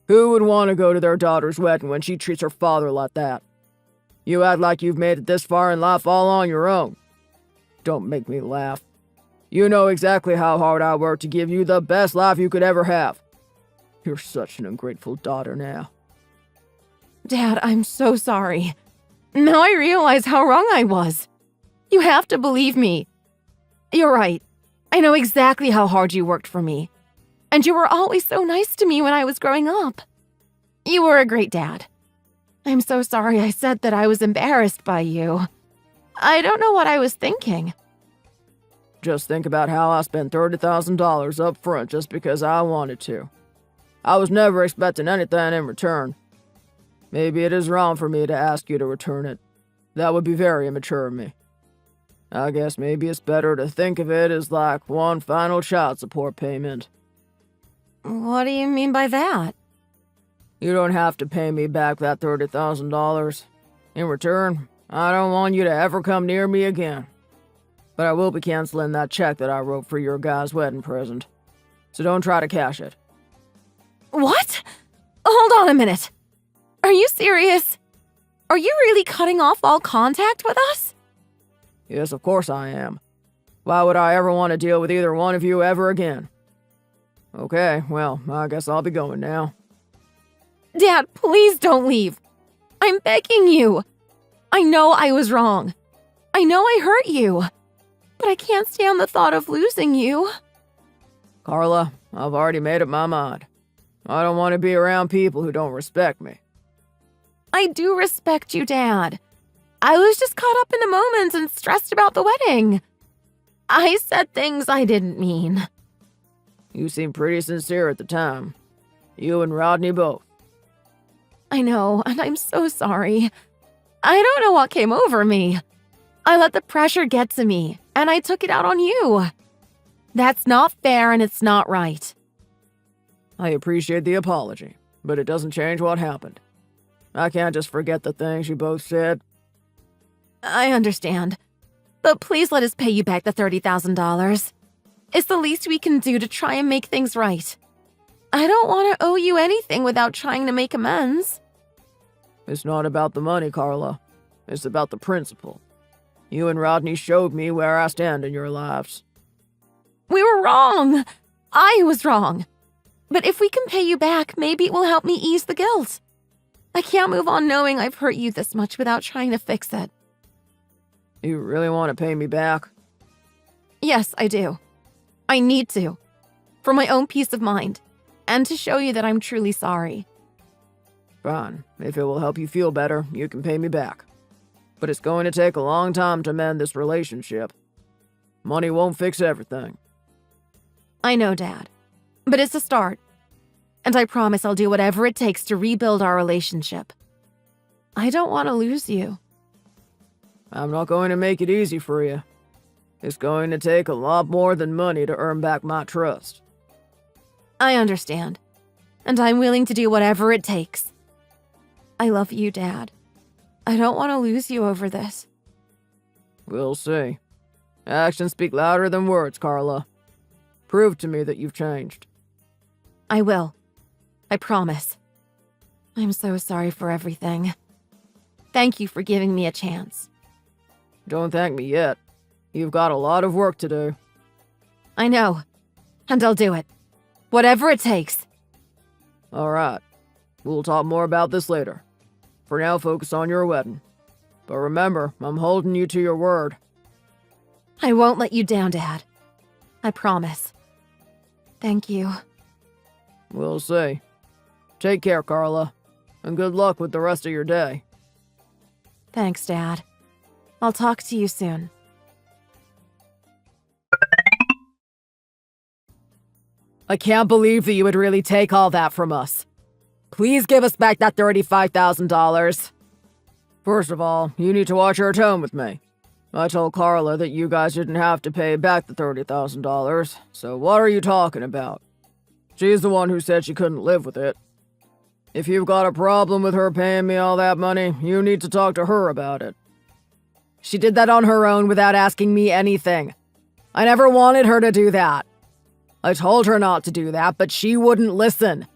Who would want to go to their daughter's wedding when she treats her father like that? You act like you've made it this far in life all on your own. Don't make me laugh. You know exactly how hard I worked to give you the best life you could ever have. You're such an ungrateful daughter now. Dad, I'm so sorry. Now I realize how wrong I was. You have to believe me. You're right. I know exactly how hard you worked for me. And you were always so nice to me when I was growing up. You were a great dad. I'm so sorry I said that I was embarrassed by you. I don't know what I was thinking. Just think about how I spent $30,000 up front just because I wanted to. I was never expecting anything in return. Maybe it is wrong for me to ask you to return it. That would be very immature of me. I guess maybe it's better to think of it as like one final child support payment. What do you mean by that? You don't have to pay me back that $30,000. In return, I don't want you to ever come near me again. But I will be canceling that check that I wrote for your guy's wedding present. So don't try to cash it. What? Hold on a minute. Are you serious? Are you really cutting off all contact with us? Yes, of course I am. Why would I ever want to deal with either one of you ever again? Okay, well, I guess I'll be going now. Dad, please don't leave. I'm begging you. I know I was wrong. I know I hurt you. But I can't stand the thought of losing you. Carla, I've already made up my mind. I don't want to be around people who don't respect me. I do respect you, Dad. I was just caught up in the moment and stressed about the wedding. I said things I didn't mean. You seemed pretty sincere at the time. You and Rodney both. I know, and I'm so sorry. I don't know what came over me. I let the pressure get to me, and I took it out on you. That's not fair and it's not right. I appreciate the apology, but it doesn't change what happened. I can't just forget the things you both said. I understand. But please let us pay you back the $30,000. It's the least we can do to try and make things right. I don't want to owe you anything without trying to make amends. It's not about the money, Carla. It's about the principle. You and Rodney showed me where I stand in your lives. We were wrong. I was wrong. But if we can pay you back, maybe it will help me ease the guilt. I can't move on knowing I've hurt you this much without trying to fix it. You really want to pay me back? Yes, I do. I need to. For my own peace of mind. And to show you that I'm truly sorry. Fine. If it will help you feel better, you can pay me back. But it's going to take a long time to mend this relationship. Money won't fix everything. I know, Dad. But it's a start. And I promise I'll do whatever it takes to rebuild our relationship. I don't want to lose you. I'm not going to make it easy for you. It's going to take a lot more than money to earn back my trust. I understand. And I'm willing to do whatever it takes. I love you, Dad. I don't want to lose you over this. We'll see. Actions speak louder than words, Carla. Prove to me that you've changed. I will. I promise. I'm so sorry for everything. Thank you for giving me a chance. Don't thank me yet. You've got a lot of work to do. I know. And I'll do it. Whatever it takes. All right. We'll talk more about this later. For now, focus on your wedding. But remember, I'm holding you to your word. I won't let you down, Dad. I promise. Thank you. We'll see. Take care, Carla. And good luck with the rest of your day. Thanks, Dad. I'll talk to you soon. I can't believe that you would really take all that from us. Please give us back that $35,000. First of all, you need to watch your tone with me. I told Carla that you guys didn't have to pay back the $30,000, so what are you talking about? She's the one who said she couldn't live with it. If you've got a problem with her paying me all that money, you need to talk to her about it. She did that on her own without asking me anything. I never wanted her to do that. I told her not to do that, but she wouldn't listen.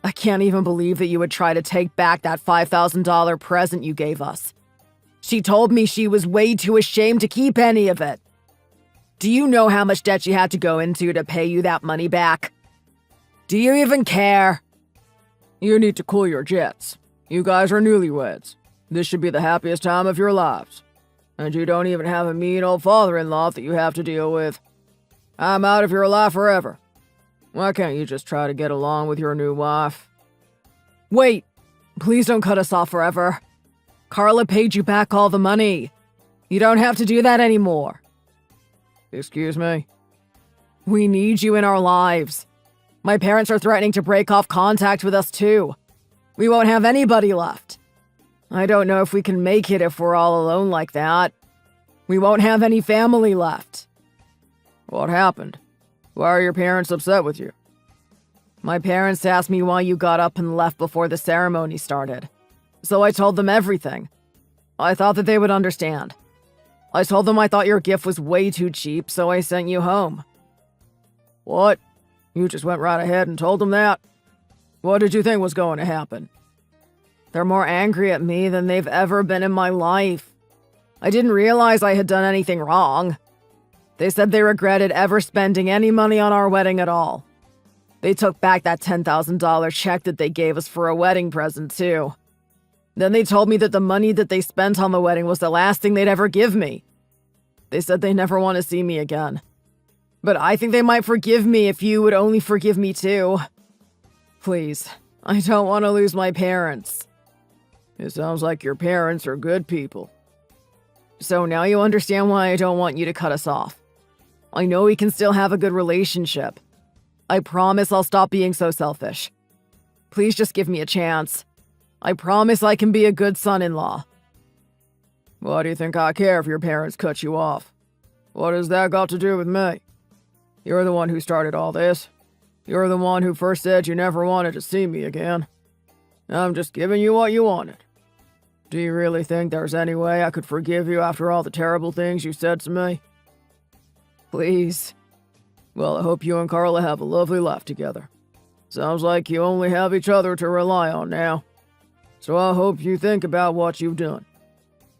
I can't even believe that you would try to take back that $5,000 present you gave us. She told me she was way too ashamed to keep any of it. Do you know how much debt she had to go into to pay you that money back? Do you even care? You need to cool your jets. You guys are newlyweds. This should be the happiest time of your lives. And you don't even have a mean old father-in-law that you have to deal with. I'm out of your life forever. Why can't you just try to get along with your new wife? Wait! Please don't cut us off forever. Carla paid you back all the money. You don't have to do that anymore. Excuse me? We need you in our lives. My parents are threatening to break off contact with us too. We won't have anybody left. I don't know if we can make it if we're all alone like that. We won't have any family left. What happened? Why are your parents upset with you? My parents asked me why you got up and left before the ceremony started. So I told them everything. I thought that they would understand. I told them I thought your gift was way too cheap, so I sent you home. What? You just went right ahead and told them that? What did you think was going to happen? They're more angry at me than they've ever been in my life. I didn't realize I had done anything wrong. They said they regretted ever spending any money on our wedding at all. They took back that $10,000 check that they gave us for a wedding present, too. Then they told me that the money that they spent on the wedding was the last thing they'd ever give me. They said they never want to see me again. But I think they might forgive me if you would only forgive me, too. Please, I don't want to lose my parents. It sounds like your parents are good people. So now you understand why I don't want you to cut us off. I know we can still have a good relationship. I promise I'll stop being so selfish. Please just give me a chance. I promise I can be a good son-in-law. Why do you think I care if your parents cut you off? What has that got to do with me? You're the one who started all this. You're the one who first said you never wanted to see me again. I'm just giving you what you wanted. Do you really think there's any way I could forgive you after all the terrible things you said to me? Please. Well, I hope you and Carla have a lovely life together. Sounds like you only have each other to rely on now. So I hope you think about what you've done.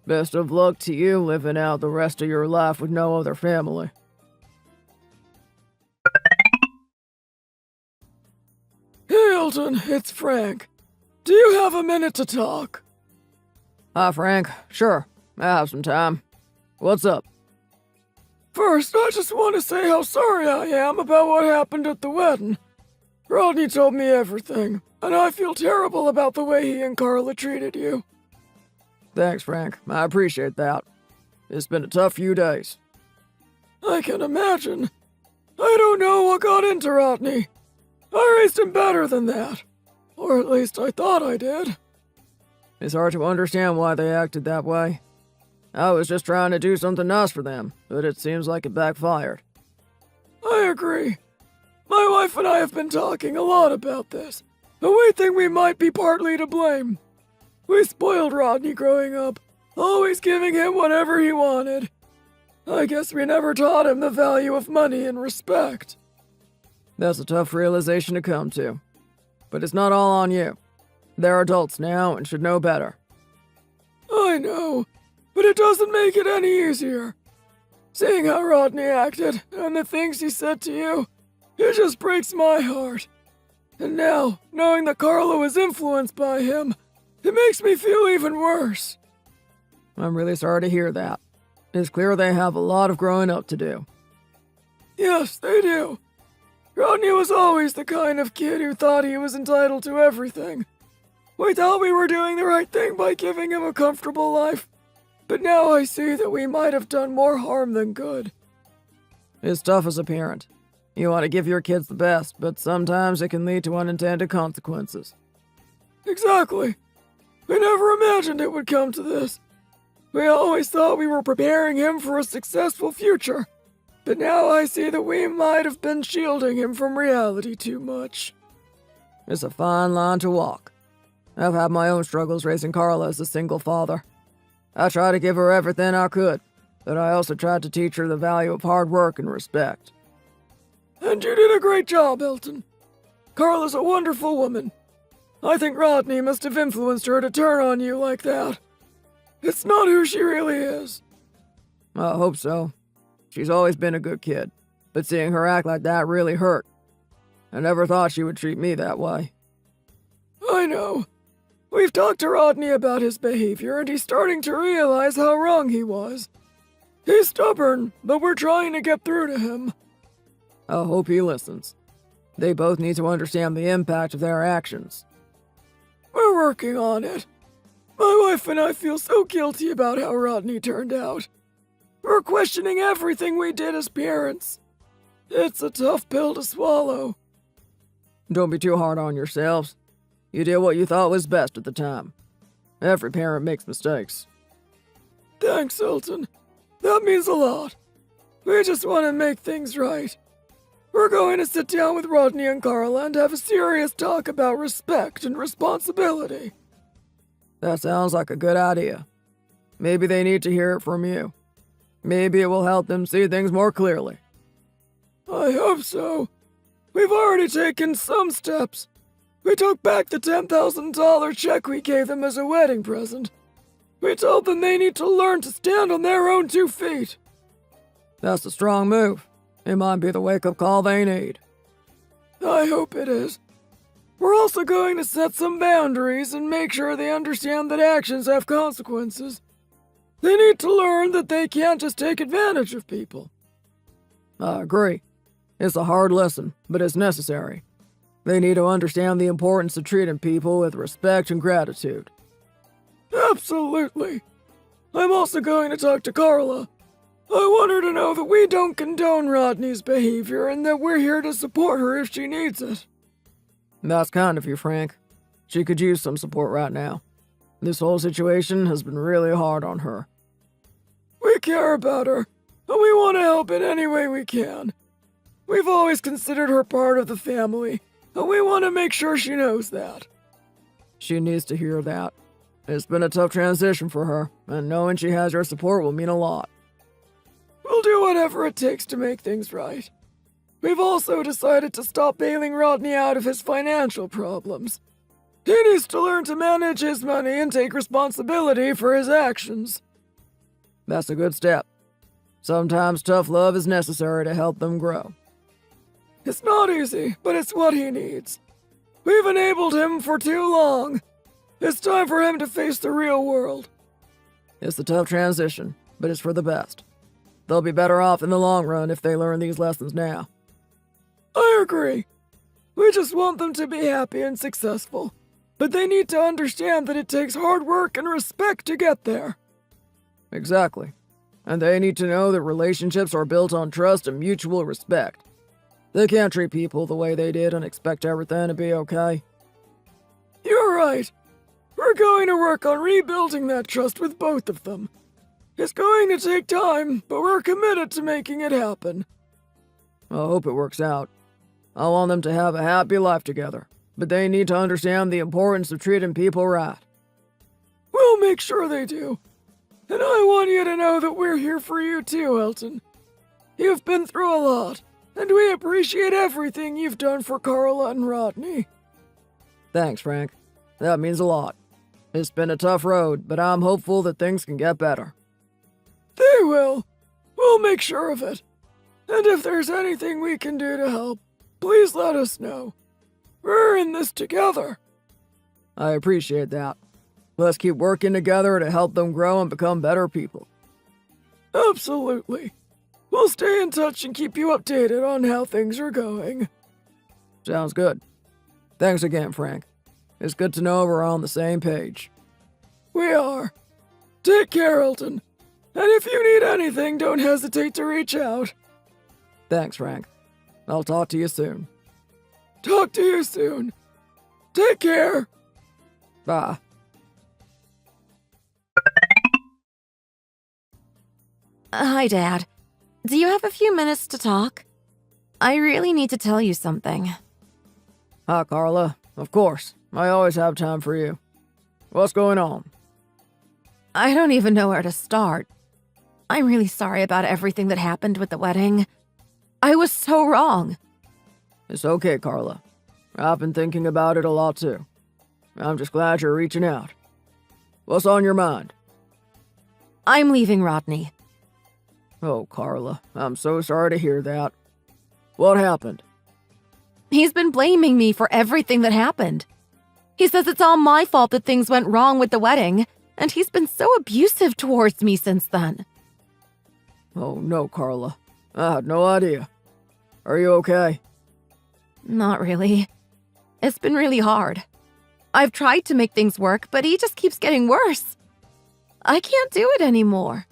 Best of luck to you living out the rest of your life with no other family. Hey, Elton, it's Frank. Do you have a minute to talk? Hi, Frank. Sure, I have some time. What's up? First, I just want to say how sorry I am about what happened at the wedding. Rodney told me everything, and I feel terrible about the way he and Carla treated you. Thanks, Frank. I appreciate that. It's been a tough few days. I can imagine. I don't know what got into Rodney. I raised him better than that. Or at least I thought I did. It's hard to understand why they acted that way. I was just trying to do something nice for them, but it seems like it backfired. I agree. My wife and I have been talking a lot about this, and we think we might be partly to blame. We spoiled Rodney growing up, always giving him whatever he wanted. I guess we never taught him the value of money and respect. That's a tough realization to come to. But it's not all on you. They're adults now and should know better. I know, but it doesn't make it any easier. Seeing how Rodney acted and the things he said to you, it just breaks my heart. And now, knowing that Carla was influenced by him, it makes me feel even worse. I'm really sorry to hear that. It's clear they have a lot of growing up to do. Yes, they do. Rodney was always the kind of kid who thought he was entitled to everything. We thought we were doing the right thing by giving him a comfortable life, but now I see that we might have done more harm than good. It's tough as a parent. You want to give your kids the best, but sometimes it can lead to unintended consequences. Exactly. We never imagined it would come to this. We always thought we were preparing him for a successful future, but now I see that we might have been shielding him from reality too much. It's a fine line to walk. I've had my own struggles raising Carla as a single father. I tried to give her everything I could, but I also tried to teach her the value of hard work and respect. And you did a great job, Elton. Carla's a wonderful woman. I think Rodney must have influenced her to turn on you like that. It's not who she really is. I hope so. She's always been a good kid, but seeing her act like that really hurt. I never thought she would treat me that way. I know. We've talked to Rodney about his behavior, and he's starting to realize how wrong he was. He's stubborn, but we're trying to get through to him. I hope he listens. They both need to understand the impact of their actions. We're working on it. My wife and I feel so guilty about how Rodney turned out. We're questioning everything we did as parents. It's a tough pill to swallow. Don't be too hard on yourselves. You did what you thought was best at the time. Every parent makes mistakes. Thanks, Elton. That means a lot. We just want to make things right. We're going to sit down with Rodney and Carla and have a serious talk about respect and responsibility. That sounds like a good idea. Maybe they need to hear it from you. Maybe it will help them see things more clearly. I hope so. We've already taken some steps. We took back the $10,000 check we gave them as a wedding present. We told them they need to learn to stand on their own 2 feet. That's a strong move. It might be the wake-up call they need. I hope it is. We're also going to set some boundaries and make sure they understand that actions have consequences. They need to learn that they can't just take advantage of people. I agree. It's a hard lesson, but it's necessary. They need to understand the importance of treating people with respect and gratitude. Absolutely. I'm also going to talk to Carla. I want her to know that we don't condone Rodney's behavior and that we're here to support her if she needs it. That's kind of you, Frank. She could use some support right now. This whole situation has been really hard on her. We care about her, and we want to help in any way we can. We've always considered her part of the family, and we want to make sure she knows that. She needs to hear that. It's been a tough transition for her, and knowing she has your support will mean a lot. We'll do whatever it takes to make things right. We've also decided to stop bailing Rodney out of his financial problems. He needs to learn to manage his money and take responsibility for his actions. That's a good step. Sometimes tough love is necessary to help them grow. It's not easy, but it's what he needs. We've enabled him for too long. It's time for him to face the real world. It's a tough transition, but it's for the best. They'll be better off in the long run if they learn these lessons now. I agree. We just want them to be happy and successful. But they need to understand that it takes hard work and respect to get there. Exactly. And they need to know that relationships are built on trust and mutual respect. They can't treat people the way they did and expect everything to be okay. You're right. We're going to work on rebuilding that trust with both of them. It's going to take time, but we're committed to making it happen. I hope it works out. I want them to have a happy life together, but they need to understand the importance of treating people right. We'll make sure they do. And I want you to know that we're here for you too, Elton. You've been through a lot, and we appreciate everything you've done for Carla and Rodney. Thanks, Frank. That means a lot. It's been a tough road, but I'm hopeful that things can get better. They will. We'll make sure of it. And if there's anything we can do to help, please let us know. We're in this together. I appreciate that. Let's keep working together to help them grow and become better people. Absolutely. We'll stay in touch and keep you updated on how things are going. Sounds good. Thanks again, Frank. It's good to know we're on the same page. We are. Take care, Elton. And if you need anything, don't hesitate to reach out. Thanks, Frank. I'll talk to you soon. Talk to you soon. Take care. Bye. Hi, Dad. Do you have a few minutes to talk? I really need to tell you something. Hi, Carla. Of course. I always have time for you. What's going on? I don't even know where to start. I'm really sorry about everything that happened with the wedding. I was so wrong. It's okay, Carla. I've been thinking about it a lot too. I'm just glad you're reaching out. What's on your mind? I'm leaving Rodney. Oh, Carla, I'm so sorry to hear that. What happened? He's been blaming me for everything that happened. He says it's all my fault that things went wrong with the wedding, and he's been so abusive towards me since then. Oh, no, Carla. I had no idea. Are you okay? Not really. It's been really hard. I've tried to make things work, but he just keeps getting worse. I can't do it anymore.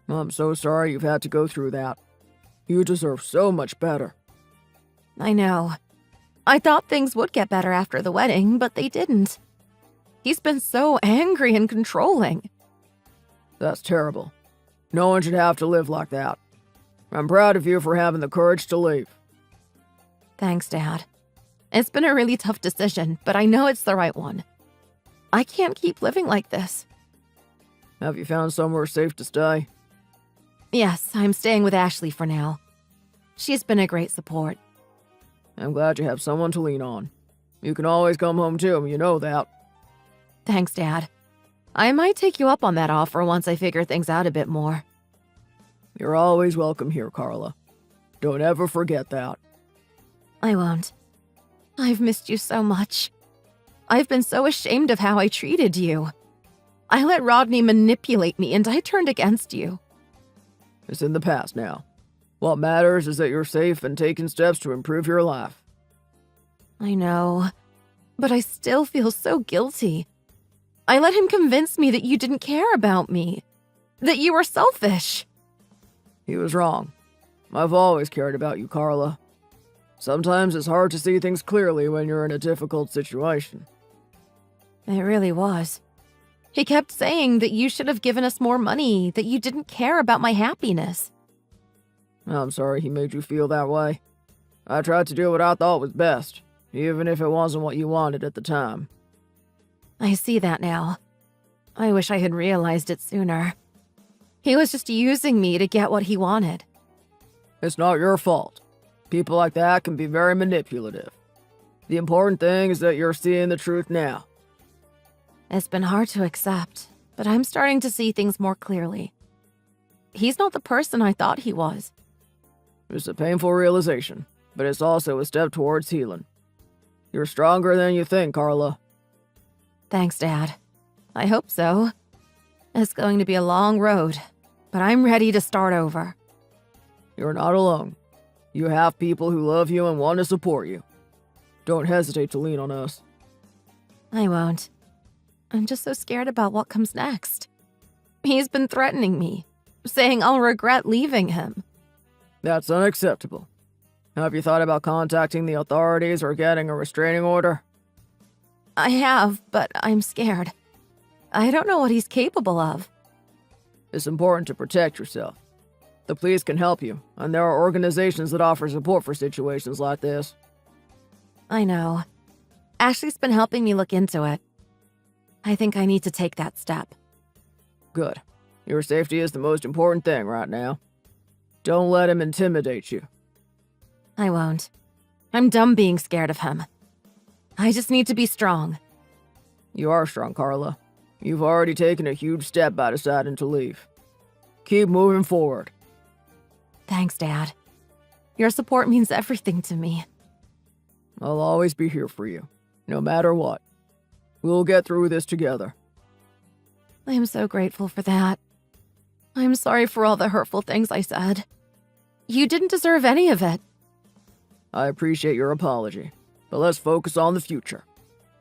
I'm so sorry you've had to go through that. You deserve so much better. I know. I thought things would get better after the wedding, but they didn't. He's been so angry and controlling. That's terrible. No one should have to live like that. I'm proud of you for having the courage to leave. Thanks, Dad. It's been a really tough decision, but I know it's the right one. I can't keep living like this. Have you found somewhere safe to stay? Yes, I'm staying with Ashley for now. She's been a great support. I'm glad you have someone to lean on. You can always come home to him, you know that. Thanks, Dad. I might take you up on that offer once I figure things out a bit more. You're always welcome here, Carla. Don't ever forget that. I won't. I've missed you so much. I've been so ashamed of how I treated you. I let Rodney manipulate me and I turned against you. It's in the past now. What matters is that you're safe and taking steps to improve your life. I know, but I still feel so guilty. I let him convince me that you didn't care about me, that you were selfish. He was wrong. I've always cared about you, Carla. Sometimes it's hard to see things clearly when you're in a difficult situation. It really was. He kept saying that you should have given us more money, that you didn't care about my happiness. I'm sorry he made you feel that way. I tried to do what I thought was best, even if it wasn't what you wanted at the time. I see that now. I wish I had realized it sooner. He was just using me to get what he wanted. It's not your fault. People like that can be very manipulative. The important thing is that you're seeing the truth now. It's been hard to accept, but I'm starting to see things more clearly. He's not the person I thought he was. It's a painful realization, but it's also a step towards healing. You're stronger than you think, Carla. Thanks, Dad. I hope so. It's going to be a long road, but I'm ready to start over. You're not alone. You have people who love you and want to support you. Don't hesitate to lean on us. I won't. I'm just so scared about what comes next. He's been threatening me, saying I'll regret leaving him. That's unacceptable. Have you thought about contacting the authorities or getting a restraining order? I have, but I'm scared. I don't know what he's capable of. It's important to protect yourself. The police can help you, and there are organizations that offer support for situations like this. I know. Ashley's been helping me look into it. I think I need to take that step. Good. Your safety is the most important thing right now. Don't let him intimidate you. I won't. I'm done being scared of him. I just need to be strong. You are strong, Carla. You've already taken a huge step by deciding to leave. Keep moving forward. Thanks, Dad. Your support means everything to me. I'll always be here for you, no matter what. We'll get through this together. I am so grateful for that. I'm sorry for all the hurtful things I said. You didn't deserve any of it. I appreciate your apology, but let's focus on the future.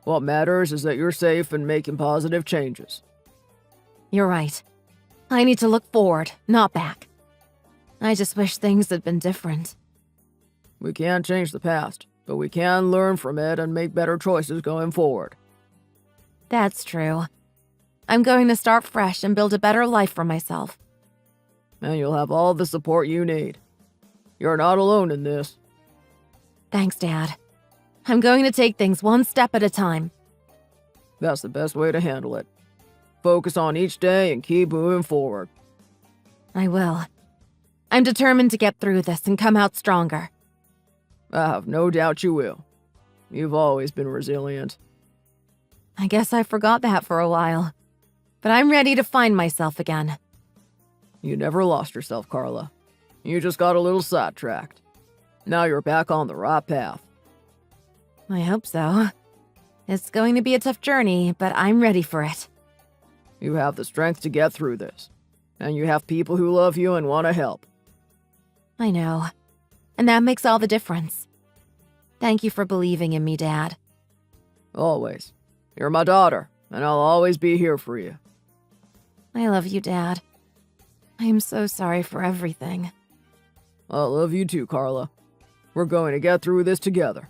What matters is that you're safe and making positive changes. You're right. I need to look forward, not back. I just wish things had been different. We can't change the past, but we can learn from it and make better choices going forward. That's true. I'm going to start fresh and build a better life for myself. And you'll have all the support you need. You're not alone in this. Thanks, Dad. I'm going to take things one step at a time. That's the best way to handle it. Focus on each day and keep moving forward. I will. I'm determined to get through this and come out stronger. I have no doubt you will. You've always been resilient. I guess I forgot that for a while. But I'm ready to find myself again. You never lost yourself, Carla. You just got a little sidetracked. Now you're back on the right path. I hope so. It's going to be a tough journey, but I'm ready for it. You have the strength to get through this. And you have people who love you and want to help. I know. And that makes all the difference. Thank you for believing in me, Dad. Always. You're my daughter, and I'll always be here for you. I love you, Dad. I am so sorry for everything. I love you too, Carla. We're going to get through this together.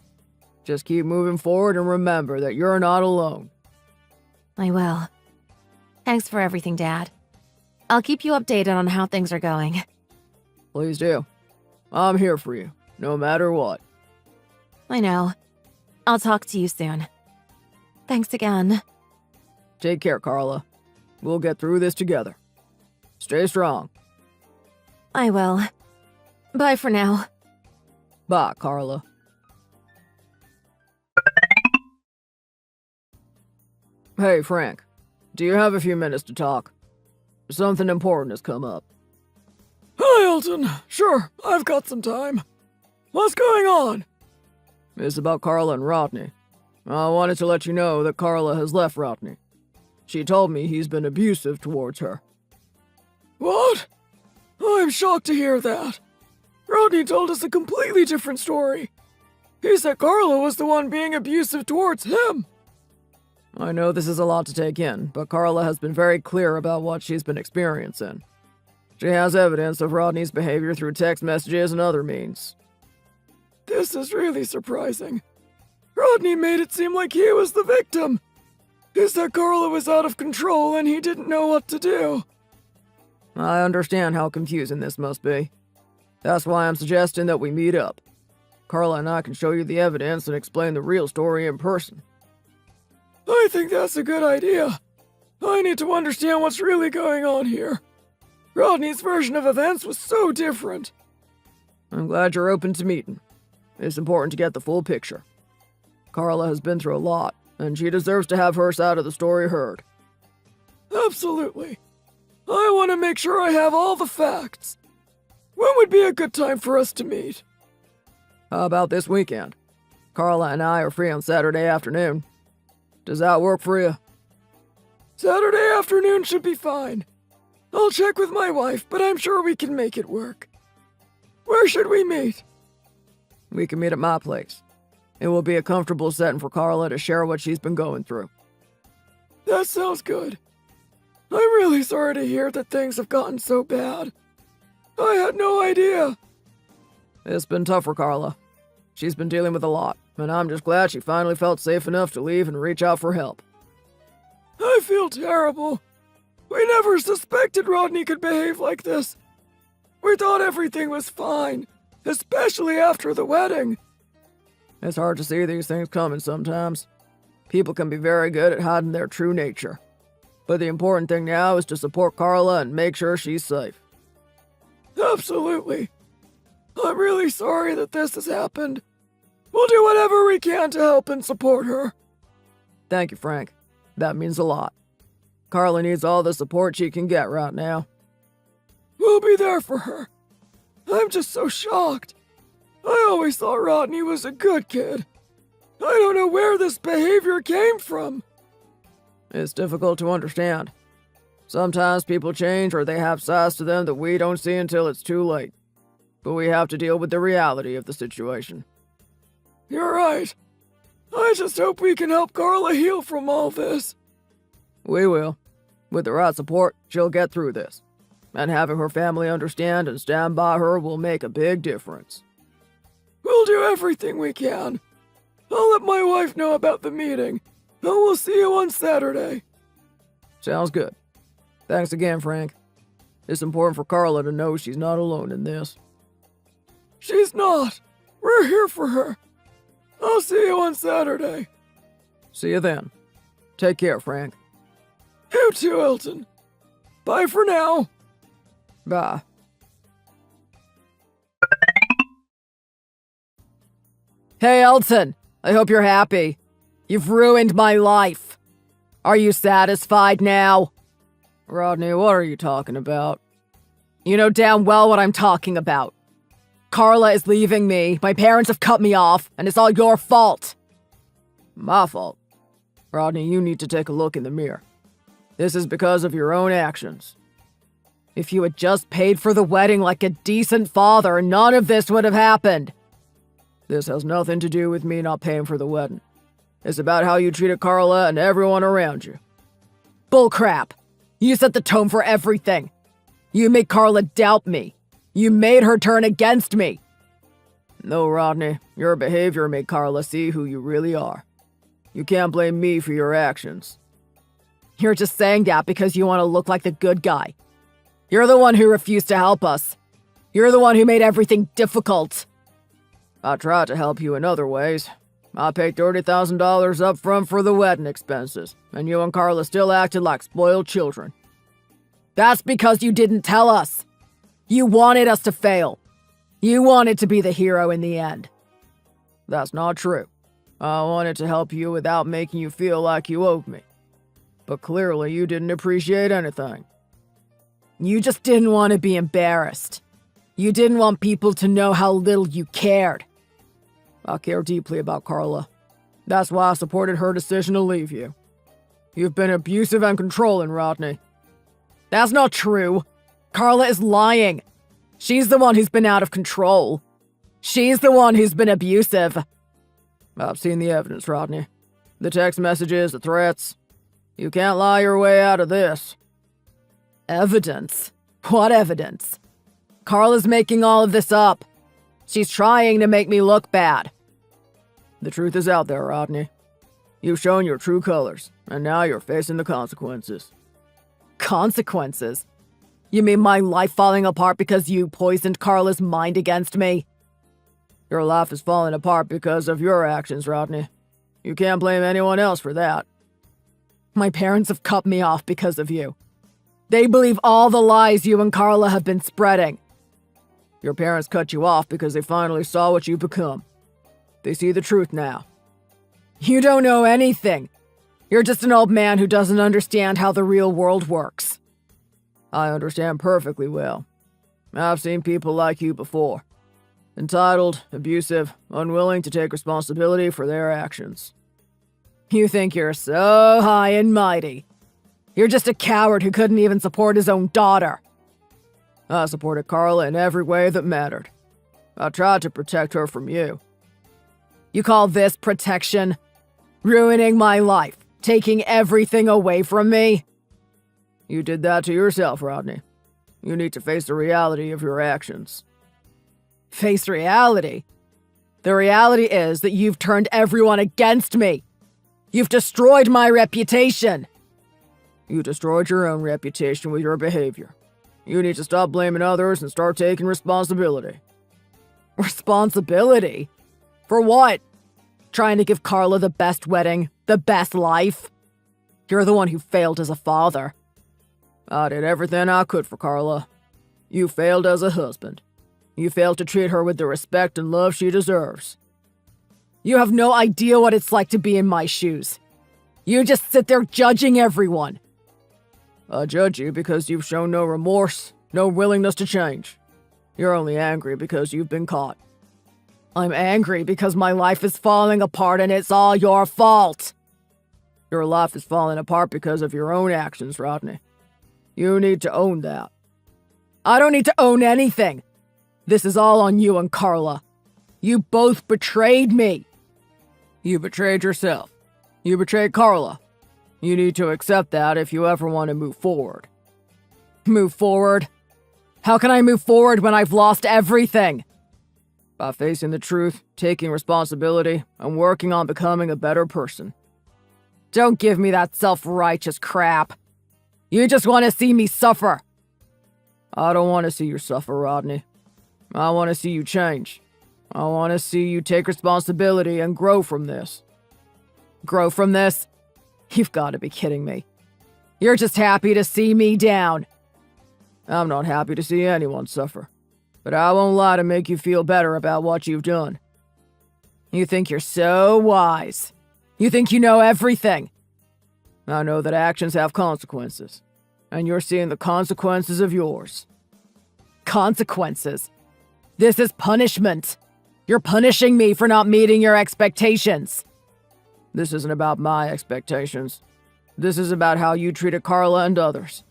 Just keep moving forward and remember that you're not alone. I will. Thanks for everything, Dad. I'll keep you updated on how things are going. Please do. I'm here for you, no matter what. I know. I'll talk to you soon. Thanks again. Take care, Carla. We'll get through this together. Stay strong. I will. Bye for now. Bye, Carla. Hey, Frank. Do you have a few minutes to talk? Something important has come up. Hi, Elton. Sure, I've got some time. What's going on? It's about Carla and Rodney. I wanted to let you know that Carla has left Rodney. She told me he's been abusive towards her. What? I'm shocked to hear that. Rodney told us a completely different story. He said Carla was the one being abusive towards him. I know this is a lot to take in, but Carla has been very clear about what she's been experiencing. She has evidence of Rodney's behavior through text messages and other means. This is really surprising. Rodney made it seem like he was the victim. He said Carla was out of control and he didn't know what to do. I understand how confusing this must be. That's why I'm suggesting that we meet up. Carla and I can show you the evidence and explain the real story in person. I think that's a good idea. I need to understand what's really going on here. Rodney's version of events was so different. I'm glad you're open to meeting. It's important to get the full picture. Carla has been through a lot, and she deserves to have her side of the story heard. Absolutely. I want to make sure I have all the facts. When would be a good time for us to meet? How about this weekend? Carla and I are free on Saturday afternoon. Does that work for you? Saturday afternoon should be fine. I'll check with my wife, but I'm sure we can make it work. Where should we meet? We can meet at my place. It will be a comfortable setting for Carla to share what she's been going through. That sounds good. I'm really sorry to hear that things have gotten so bad. I had no idea. It's been tough for Carla. She's been dealing with a lot, and I'm just glad she finally felt safe enough to leave and reach out for help. I feel terrible. We never suspected Rodney could behave like this. We thought everything was fine, especially after the wedding. It's hard to see these things coming sometimes. People can be very good at hiding their true nature. But the important thing now is to support Carla and make sure she's safe. Absolutely. I'm really sorry that this has happened. We'll do whatever we can to help and support her. Thank you, Frank. That means a lot. Carla needs all the support she can get right now. We'll be there for her. I'm just so shocked. I always thought Rodney was a good kid. I don't know where this behavior came from. It's difficult to understand. Sometimes people change or they have sides to them that we don't see until it's too late. But we have to deal with the reality of the situation. You're right. I just hope we can help Carla heal from all this. We will. With the right support, she'll get through this. And having her family understand and stand by her will make a big difference. We'll do everything we can. I'll let my wife know about the meeting, and we'll see you on Saturday. Sounds good. Thanks again, Frank. It's important for Carla to know she's not alone in this. She's not. We're here for her. I'll see you on Saturday. See you then. Take care, Frank. You too, Elton. Bye for now. Bye. Hey, Elton. I hope you're happy. You've ruined my life. Are you satisfied now? Rodney, what are you talking about? You know damn well what I'm talking about. Carla is leaving me, my parents have cut me off, and it's all your fault. My fault? Rodney, you need to take a look in the mirror. This is because of your own actions. If you had just paid for the wedding like a decent father, none of this would have happened. This has nothing to do with me not paying for the wedding. It's about how you treated Carla and everyone around you. Bullcrap! You set the tone for everything. You made Carla doubt me. You made her turn against me. No, Rodney, your behavior made Carla see who you really are. You can't blame me for your actions. You're just saying that because you want to look like the good guy. You're the one who refused to help us. You're the one who made everything difficult. I tried to help you in other ways. I paid $30,000 up front for the wedding expenses, and you and Carla still acted like spoiled children. That's because you didn't tell us. You wanted us to fail. You wanted to be the hero in the end. That's not true. I wanted to help you without making you feel like you owed me. But clearly you didn't appreciate anything. You just didn't want to be embarrassed. You didn't want people to know how little you cared. I care deeply about Carla. That's why I supported her decision to leave you. You've been abusive and controlling, Rodney. That's not true. Carla is lying. She's the one who's been out of control. She's the one who's been abusive. I've seen the evidence, Rodney. The text messages, the threats. You can't lie your way out of this. Evidence? What evidence? Carla's making all of this up. She's trying to make me look bad. The truth is out there, Rodney. You've shown your true colors, and now you're facing the consequences. Consequences? You mean my life falling apart because you poisoned Carla's mind against me? Your life is falling apart because of your actions, Rodney. You can't blame anyone else for that. My parents have cut me off because of you. They believe all the lies you and Carla have been spreading. Your parents cut you off because they finally saw what you've become. They see the truth now. You don't know anything. You're just an old man who doesn't understand how the real world works. I understand perfectly well. I've seen people like you before. Entitled, abusive, unwilling to take responsibility for their actions. You think you're so high and mighty. You're just a coward who couldn't even support his own daughter. I supported Carla in every way that mattered. I tried to protect her from you. You call this protection? Ruining my life, taking everything away from me? You did that to yourself, Rodney. You need to face the reality of your actions. Face reality? The reality is that you've turned everyone against me. You've destroyed my reputation. You destroyed your own reputation with your behavior. You need to stop blaming others and start taking responsibility. Responsibility? For what? Trying to give Carla the best wedding, the best life? You're the one who failed as a father. I did everything I could for Carla. You failed as a husband. You failed to treat her with the respect and love she deserves. You have no idea what it's like to be in my shoes. You just sit there judging everyone. I judge you because you've shown no remorse, no willingness to change. You're only angry because you've been caught. I'm angry because my life is falling apart and it's all your fault. Your life is falling apart because of your own actions, Rodney. You need to own that. I don't need to own anything. This is all on you and Carla. You both betrayed me. You betrayed yourself. You betrayed Carla. You need to accept that if you ever want to move forward. Move forward? How can I move forward when I've lost everything? By facing the truth, taking responsibility, and working on becoming a better person. Don't give me that self-righteous crap. You just want to see me suffer. I don't want to see you suffer, Rodney. I want to see you change. I want to see you take responsibility and grow from this. Grow from this? You've got to be kidding me. You're just happy to see me down. I'm not happy to see anyone suffer, but I won't lie to make you feel better about what you've done. You think you're so wise. You think you know everything. I know that actions have consequences, and you're seeing the consequences of yours. Consequences? This is punishment. You're punishing me for not meeting your expectations. This isn't about my expectations. This is about how you treated Carla and others.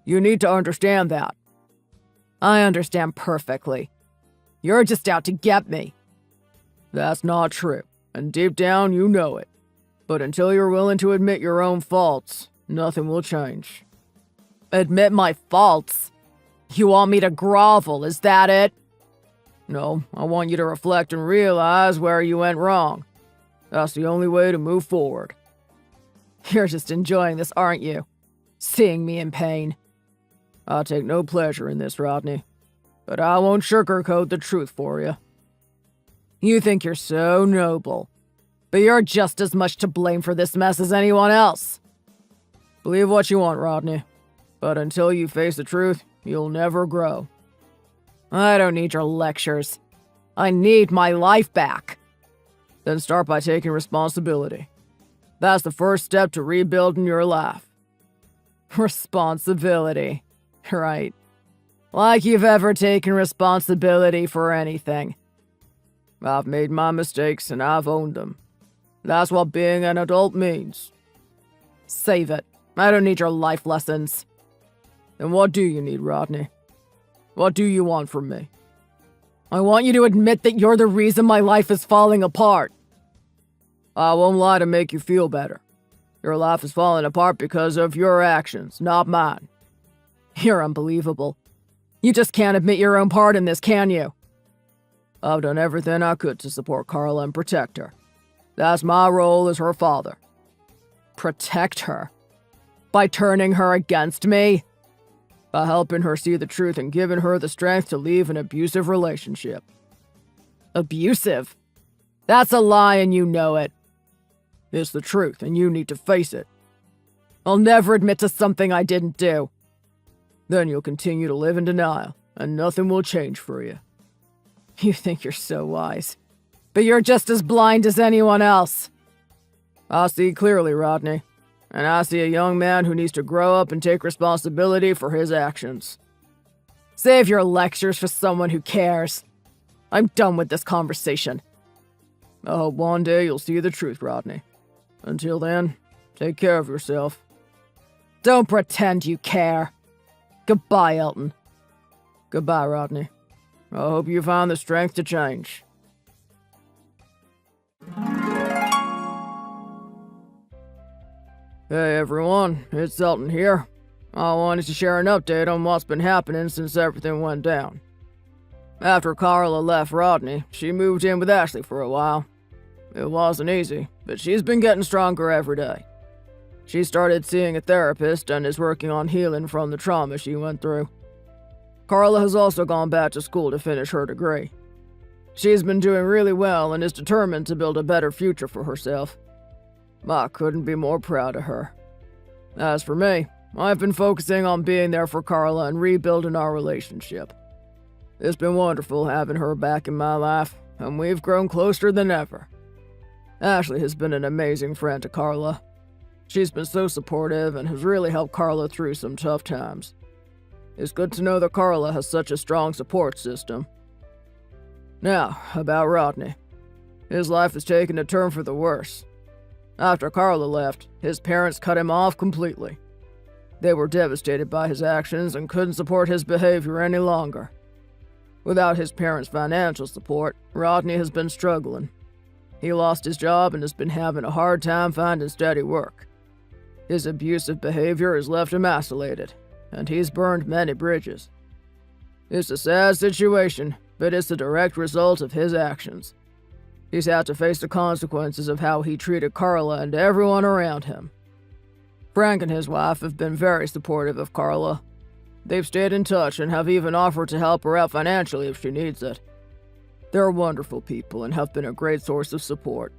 You need to understand that. I understand perfectly. You're just out to get me. That's not true, and deep down you know it. But until you're willing to admit your own faults, nothing will change. Admit my faults? You want me to grovel, is that it? No, I want you to reflect and realize where you went wrong. That's the only way to move forward. You're just enjoying this, aren't you? Seeing me in pain. I take no pleasure in this, Rodney. But I won't sugarcoat the truth for you. You think you're so noble. But you're just as much to blame for this mess as anyone else. Believe what you want, Rodney. But until you face the truth, you'll never grow. I don't need your lectures. I need my life back. Then start by taking responsibility. That's the first step to rebuilding your life. Responsibility. Right. Like you've ever taken responsibility for anything. I've made my mistakes and I've owned them. That's what being an adult means. Save it. I don't need your life lessons. Then what do you need, Rodney? What do you want from me? I want you to admit that you're the reason my life is falling apart. I won't lie to make you feel better. Your life is falling apart because of your actions, not mine. You're unbelievable. You just can't admit your own part in this, can you? I've done everything I could to support Carla and protect her. That's my role as her father. Protect her? By turning her against me? By helping her see the truth and giving her the strength to leave an abusive relationship. Abusive? That's a lie and you know it. It's the truth and you need to face it. I'll never admit to something I didn't do. Then you'll continue to live in denial, and nothing will change for you. You think you're so wise, but you're just as blind as anyone else. I see clearly, Rodney, and I see a young man who needs to grow up and take responsibility for his actions. Save your lectures for someone who cares. I'm done with this conversation. I hope one day you'll see the truth, Rodney. Until then, take care of yourself. Don't pretend you care. Goodbye, Elton. Goodbye, Rodney. I hope you find the strength to change. Hey everyone, it's Elton here. I wanted to share an update on what's been happening since everything went down. After Carla left Rodney, she moved in with Ashley for a while. It wasn't easy, but she's been getting stronger every day. She started seeing a therapist and is working on healing from the trauma she went through. Carla has also gone back to school to finish her degree. She's been doing really well and is determined to build a better future for herself. I couldn't be more proud of her. As for me, I've been focusing on being there for Carla and rebuilding our relationship. It's been wonderful having her back in my life, and we've grown closer than ever. Ashley has been an amazing friend to Carla. She's been so supportive and has really helped Carla through some tough times. It's good to know that Carla has such a strong support system. Now, about Rodney. His life has taken a turn for the worse. After Carla left, his parents cut him off completely. They were devastated by his actions and couldn't support his behavior any longer. Without his parents' financial support, Rodney has been struggling. He lost his job and has been having a hard time finding steady work. His abusive behavior has left him isolated, and he's burned many bridges. It's a sad situation, but it's a direct result of his actions. He's had to face the consequences of how he treated Carla and everyone around him. Frank and his wife have been very supportive of Carla. They've stayed in touch and have even offered to help her out financially if she needs it. They're wonderful people and have been a great source of support.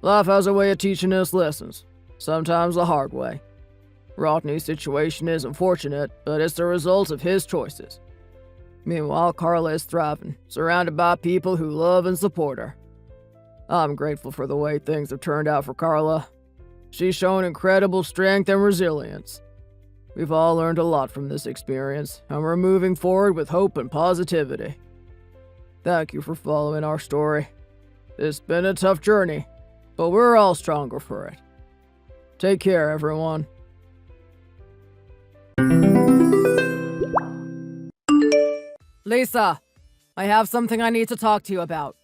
Life has a way of teaching us lessons, sometimes the hard way. Rodney's situation is unfortunate, but it's the result of his choices. Meanwhile, Carla is thriving, surrounded by people who love and support her. I'm grateful for the way things have turned out for Carla. She's shown incredible strength and resilience. We've all learned a lot from this experience, and we're moving forward with hope and positivity. Thank you for following our story. It's been a tough journey, but we're all stronger for it. Take care, everyone. Lisa, I have something I need to talk to you about.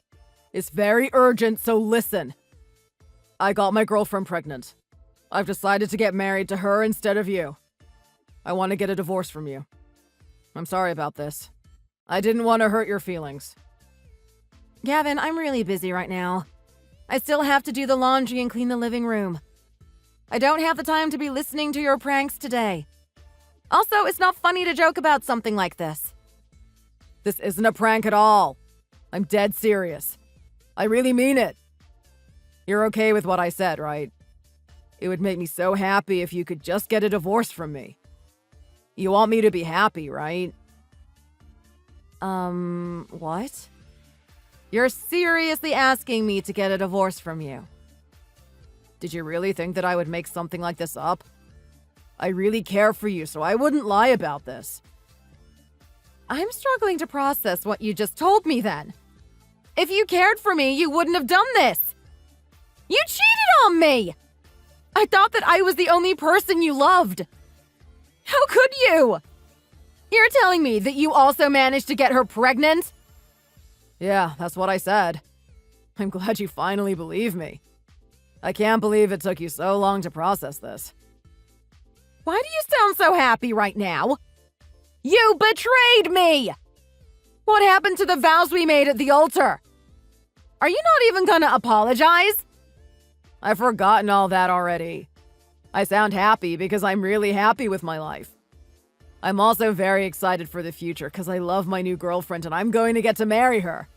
It's very urgent, so listen. I got my girlfriend pregnant. I've decided to get married to her instead of you. I want to get a divorce from you. I'm sorry about this. I didn't want to hurt your feelings. Gavin, I'm really busy right now. I still have to do the laundry and clean the living room. I don't have the time to be listening to your pranks today. Also, it's not funny to joke about something like this. This isn't a prank at all. I'm dead serious. I really mean it. You're okay with what I said, right? It would make me so happy if you could just get a divorce from me. You want me to be happy, right? What? You're seriously asking me to get a divorce from you? Did you really think that I would make something like this up? I really care for you, so I wouldn't lie about this. I'm struggling to process what you just told me then. If you cared for me, you wouldn't have done this. You cheated on me! I thought that I was the only person you loved. How could you? You're telling me that you also managed to get her pregnant? Yeah, that's what I said. I'm glad you finally believe me. I can't believe it took you so long to process this. Why do you sound so happy right now? You betrayed me! What happened to the vows we made at the altar? Are you not even gonna apologize? I've forgotten all that already. I sound happy because I'm really happy with my life. I'm also very excited for the future because I love my new girlfriend and I'm going to get to marry her.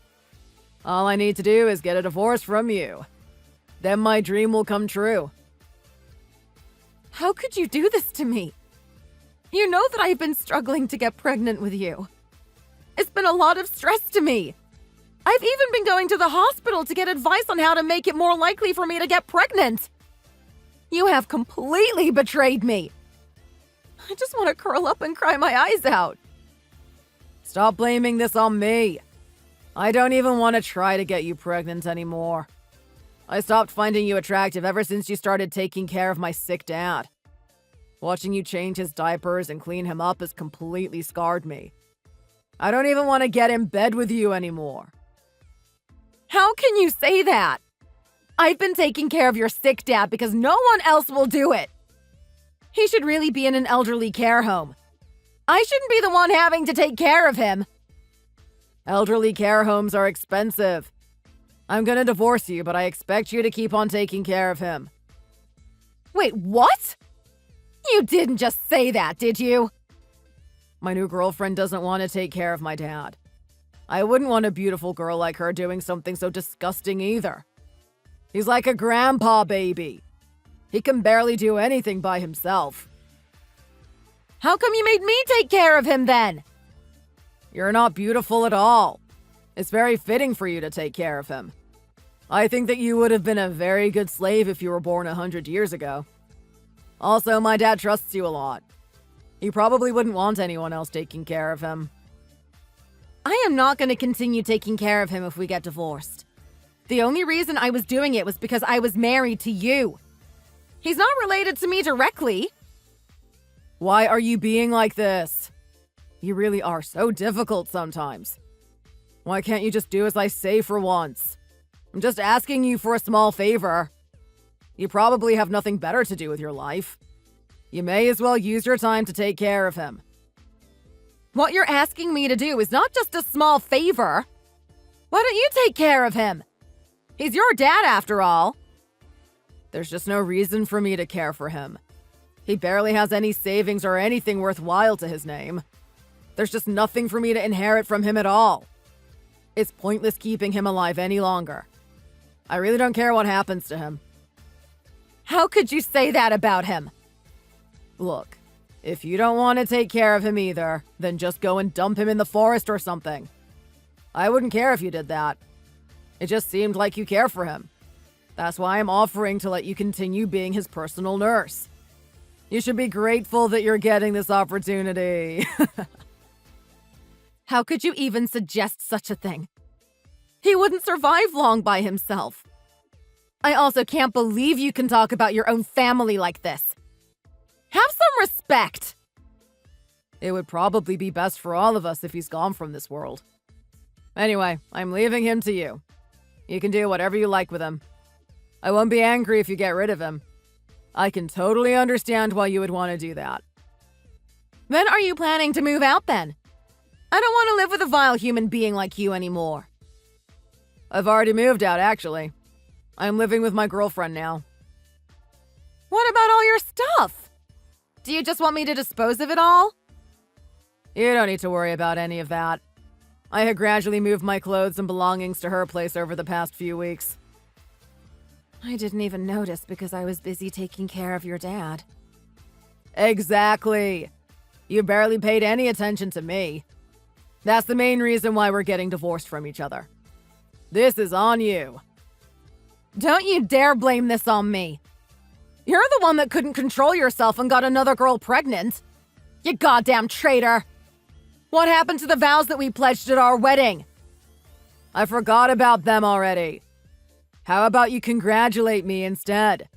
All I need to do is get a divorce from you. Then my dream will come true. How could you do this to me? You know that I've been struggling to get pregnant with you. It's been a lot of stress to me. I've even been going to the hospital to get advice on how to make it more likely for me to get pregnant. You have completely betrayed me. I just want to curl up and cry my eyes out. Stop blaming this on me. I don't even want to try to get you pregnant anymore. I stopped finding you attractive ever since you started taking care of my sick dad. Watching you change his diapers and clean him up has completely scarred me. I don't even want to get in bed with you anymore. How can you say that? I've been taking care of your sick dad because no one else will do it. He should really be in an elderly care home. I shouldn't be the one having to take care of him. Elderly care homes are expensive. I'm gonna divorce you, but I expect you to keep on taking care of him. Wait, what? You didn't just say that, did you? My new girlfriend doesn't want to take care of my dad. I wouldn't want a beautiful girl like her doing something so disgusting either. He's like a grandpa baby. He can barely do anything by himself. How come you made me take care of him then? You're not beautiful at all. It's very fitting for you to take care of him. I think that you would have been a very good slave if you were born 100 years ago. Also, my dad trusts you a lot. He probably wouldn't want anyone else taking care of him. I am not going to continue taking care of him if we get divorced. The only reason I was doing it was because I was married to you. He's not related to me directly. Why are you being like this? You really are so difficult sometimes. Why can't you just do as I say for once? I'm just asking you for a small favor. You probably have nothing better to do with your life. You may as well use your time to take care of him. What you're asking me to do is not just a small favor. Why don't you take care of him? He's your dad after all. There's just no reason for me to care for him. He barely has any savings or anything worthwhile to his name. There's just nothing for me to inherit from him at all. It's pointless keeping him alive any longer. I really don't care what happens to him. How could you say that about him? Look, if you don't want to take care of him either, then just go and dump him in the forest or something. I wouldn't care if you did that. It just seemed like you care for him. That's why I'm offering to let you continue being his personal nurse. You should be grateful that you're getting this opportunity. How could you even suggest such a thing? He wouldn't survive long by himself. I also can't believe you can talk about your own family like this. Have some respect. It would probably be best for all of us if he's gone from this world. Anyway, I'm leaving him to you. You can do whatever you like with him. I won't be angry if you get rid of him. I can totally understand why you would want to do that. When are you planning to move out then? I don't want to live with a vile human being like you anymore. I've already moved out, actually. I'm living with my girlfriend now. What about all your stuff? Do you just want me to dispose of it all? You don't need to worry about any of that. I had gradually moved my clothes and belongings to her place over the past few weeks. I didn't even notice because I was busy taking care of your dad. Exactly. You barely paid any attention to me. That's the main reason why we're getting divorced from each other. This is on you. Don't you dare blame this on me. You're the one that couldn't control yourself and got another girl pregnant. You goddamn traitor. What happened to the vows that we pledged at our wedding? I forgot about them already. How about you congratulate me instead?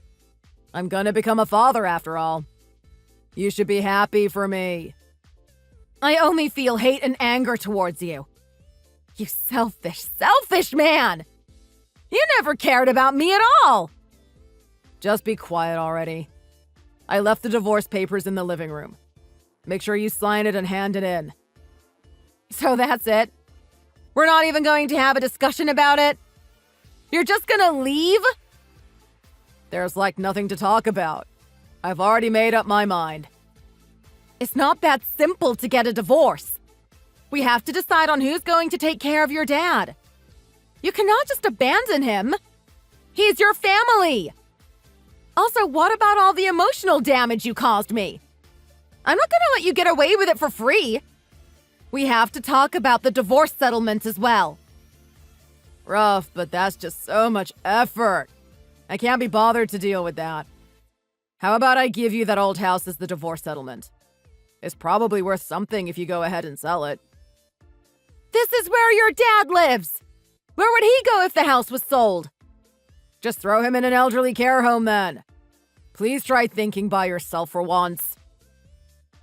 I'm gonna become a father after all. You should be happy for me. I only feel hate and anger towards you. You selfish man! You never cared about me at all! Just be quiet already. I left the divorce papers in the living room. Make sure you sign it and hand it in. So that's it? We're not even going to have a discussion about it? You're just gonna leave? There's like nothing to talk about. I've already made up my mind. It's not that simple to get a divorce. We have to decide on who's going to take care of your dad. You cannot just abandon him. He's your family. Also, what about all the emotional damage you caused me? I'm not gonna let you get away with it for free. We have to talk about the divorce settlement as well. Rough, but that's just so much effort. I can't be bothered to deal with that. How about I give you that old house as the divorce settlement? It's probably worth something if you go ahead and sell it. This is where your dad lives! Where would he go if the house was sold? Just throw him in an elderly care home then. Please try thinking by yourself for once.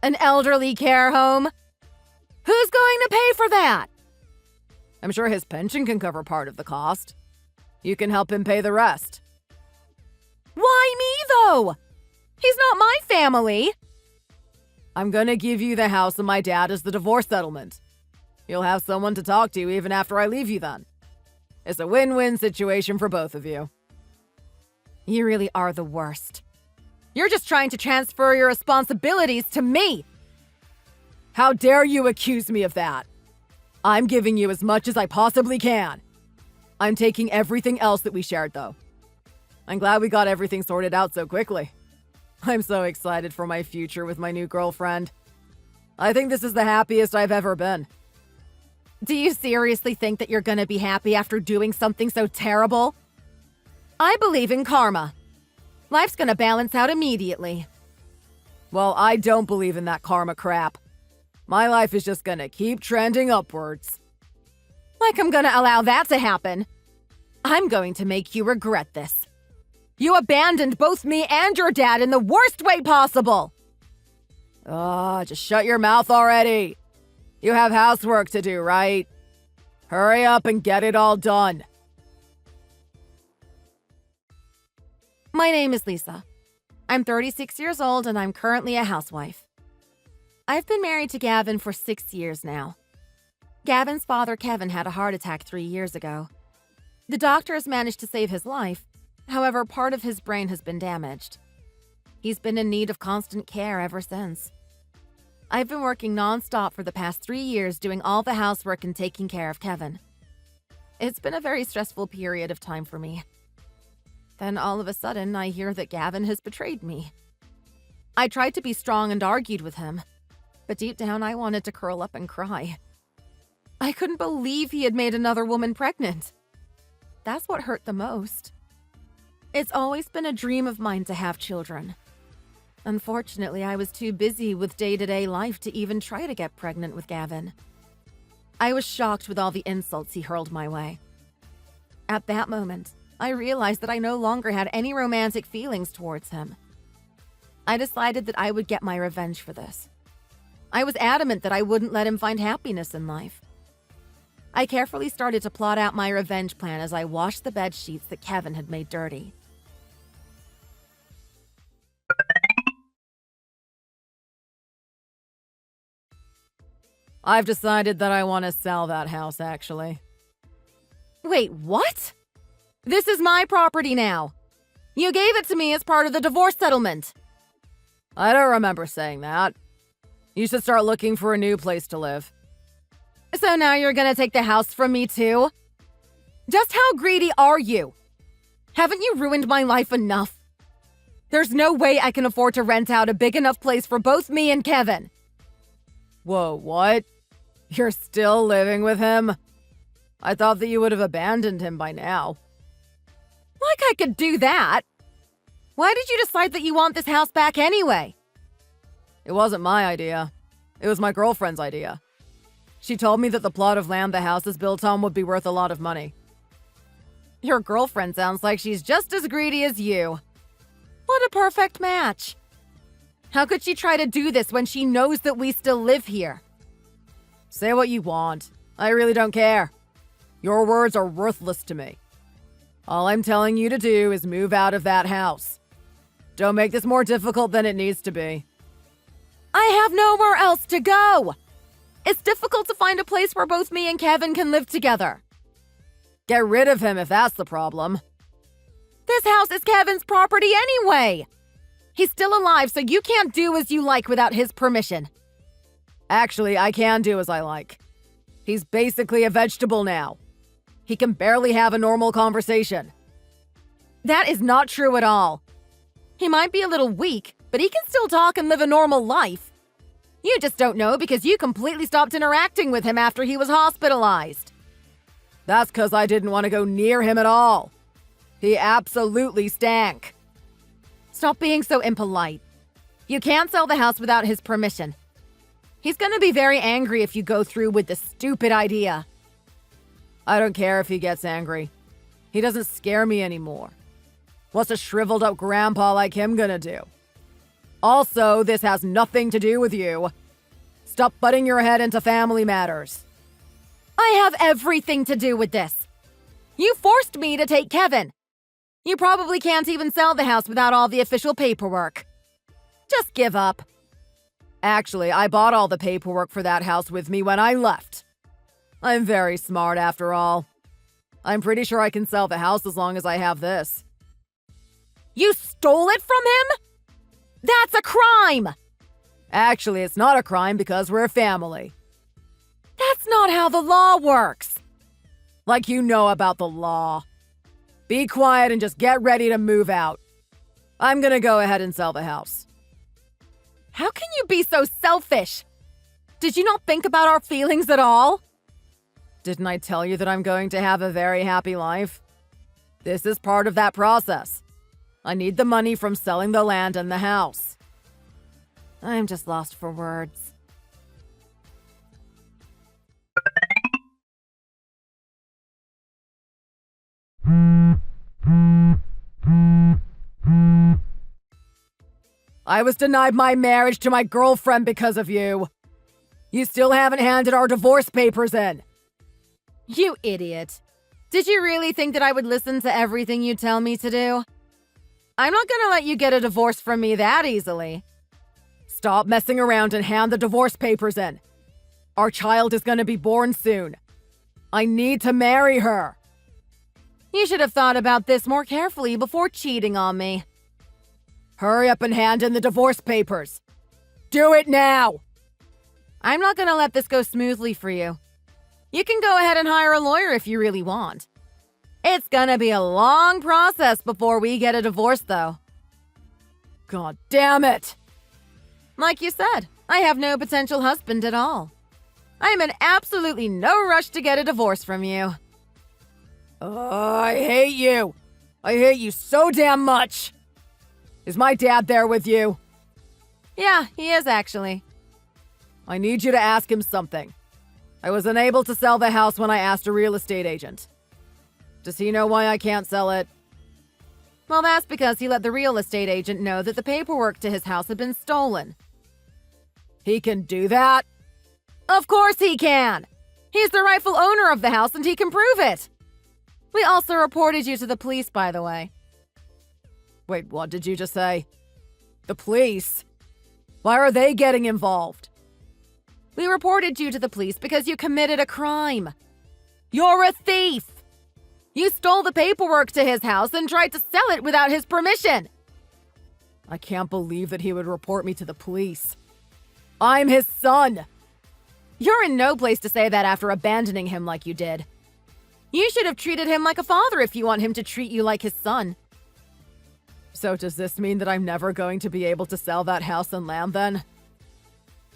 An elderly care home? Who's going to pay for that? I'm sure his pension can cover part of the cost. You can help him pay the rest. Why me, though? He's not my family. I'm gonna give you the house and my dad as the divorce settlement. You'll have someone to talk to even after I leave you then. It's a win-win situation for both of you. You really are the worst. You're just trying to transfer your responsibilities to me. How dare you accuse me of that? I'm giving you as much as I possibly can. I'm taking everything else that we shared, though. I'm glad we got everything sorted out so quickly. I'm so excited for my future with my new girlfriend. I think this is the happiest I've ever been. Do you seriously think that you're gonna be happy after doing something so terrible? I believe in karma. Life's gonna balance out immediately. Well, I don't believe in that karma crap. My life is just gonna keep trending upwards. Like I'm gonna allow that to happen. I'm going to make you regret this. You abandoned both me and your dad in the worst way possible. Just shut your mouth already. You have housework to do, right? Hurry up and get it all done. My name is Lisa. I'm 36 years old and I'm currently a housewife. I've been married to Gavin for 6 years now. Gavin's father, Kevin, had a heart attack 3 years ago. The doctors managed to save his life. However, part of his brain has been damaged. He's been in need of constant care ever since. I've been working non-stop for the past 3 years doing all the housework and taking care of Kevin. It's been a very stressful period of time for me. Then all of a sudden, I hear that Gavin has betrayed me. I tried to be strong and argued with him, but deep down I wanted to curl up and cry. I couldn't believe he had made another woman pregnant. That's what hurt the most. It's always been a dream of mine to have children. Unfortunately, I was too busy with day-to-day life to even try to get pregnant with Gavin. I was shocked with all the insults he hurled my way. At that moment, I realized that I no longer had any romantic feelings towards him. I decided that I would get my revenge for this. I was adamant that I wouldn't let him find happiness in life. I carefully started to plot out my revenge plan as I washed the bed sheets that Kevin had made dirty. I've decided that I want to sell that house, actually. Wait, what? This is my property now. You gave it to me as part of the divorce settlement. I don't remember saying that. You should start looking for a new place to live. So now you're gonna take the house from me too? Just how greedy are you? Haven't you ruined my life enough? There's no way I can afford to rent out a big enough place for both me and Kevin. Whoa, what? You're still living with him? I thought that you would have abandoned him by now. Like I could do that. Why did you decide that you want this house back anyway? It wasn't my idea. It was my girlfriend's idea. She told me that the plot of land the house is built on would be worth a lot of money. Your girlfriend sounds like she's just as greedy as you. What a perfect match. How could she try to do this when she knows that we still live here? Say what you want. I really don't care. Your words are worthless to me. All I'm telling you to do is move out of that house. Don't make this more difficult than it needs to be. I have nowhere else to go. It's difficult to find a place where both me and Kevin can live together. Get rid of him if that's the problem. This house is Kevin's property anyway. He's still alive, so you can't do as you like without his permission. Actually, I can do as I like. He's basically a vegetable now. He can barely have a normal conversation. That is not true at all. He might be a little weak, but he can still talk and live a normal life. You just don't know because you completely stopped interacting with him after he was hospitalized. That's because I didn't want to go near him at all. He absolutely stank. Stop being so impolite. You can't sell the house without his permission. He's gonna be very angry if you go through with this stupid idea. I don't care if he gets angry. He doesn't scare me anymore. What's a shriveled up grandpa like him gonna do? Also, this has nothing to do with you. Stop butting your head into family matters. I have everything to do with this. You forced me to take Kevin. You probably can't even sell the house without all the official paperwork. Just give up. Actually, I bought all the paperwork for that house with me when I left. I'm very smart after all. I'm pretty sure I can sell the house as long as I have this. You stole it from him? That's a crime! Actually, it's not a crime because we're a family. That's not how the law works. Like you know about the law. Be quiet and just get ready to move out. I'm gonna go ahead and sell the house. How can you be so selfish? Did you not think about our feelings at all? Didn't I tell you that I'm going to have a very happy life? This is part of that process. I need the money from selling the land and the house. I'm just lost for words. I was denied my marriage to my girlfriend because of you. You still haven't handed our divorce papers in. You idiot. Did you really think that I would listen to everything you tell me to do? I'm not gonna let you get a divorce from me that easily. Stop messing around and hand the divorce papers in. Our child is gonna be born soon. I need to marry her. You should have thought about this more carefully before cheating on me. Hurry up and hand in the divorce papers. Do it now! I'm not gonna let this go smoothly for you. You can go ahead and hire a lawyer if you really want. It's gonna be a long process before we get a divorce, though. God damn it! Like you said, I have no potential husband at all. I am in absolutely no rush to get a divorce from you. I hate you. I hate you so damn much. Is my dad there with you? Yeah, he is actually. I need you to ask him something. I was unable to sell the house when I asked a real estate agent. Does he know why I can't sell it? Well, that's because he let the real estate agent know that the paperwork to his house had been stolen. He can do that? Of course he can! He's the rightful owner of the house and he can prove it! We also reported you to the police, by the way. Wait, what did you just say? The police? Why are they getting involved? We reported you to the police because you committed a crime. You're a thief! You stole the paperwork to his house and tried to sell it without his permission. I can't believe that he would report me to the police. I'm his son! You're in no place to say that after abandoning him like you did. You should have treated him like a father if you want him to treat you like his son. So does this mean that I'm never going to be able to sell that house and land then?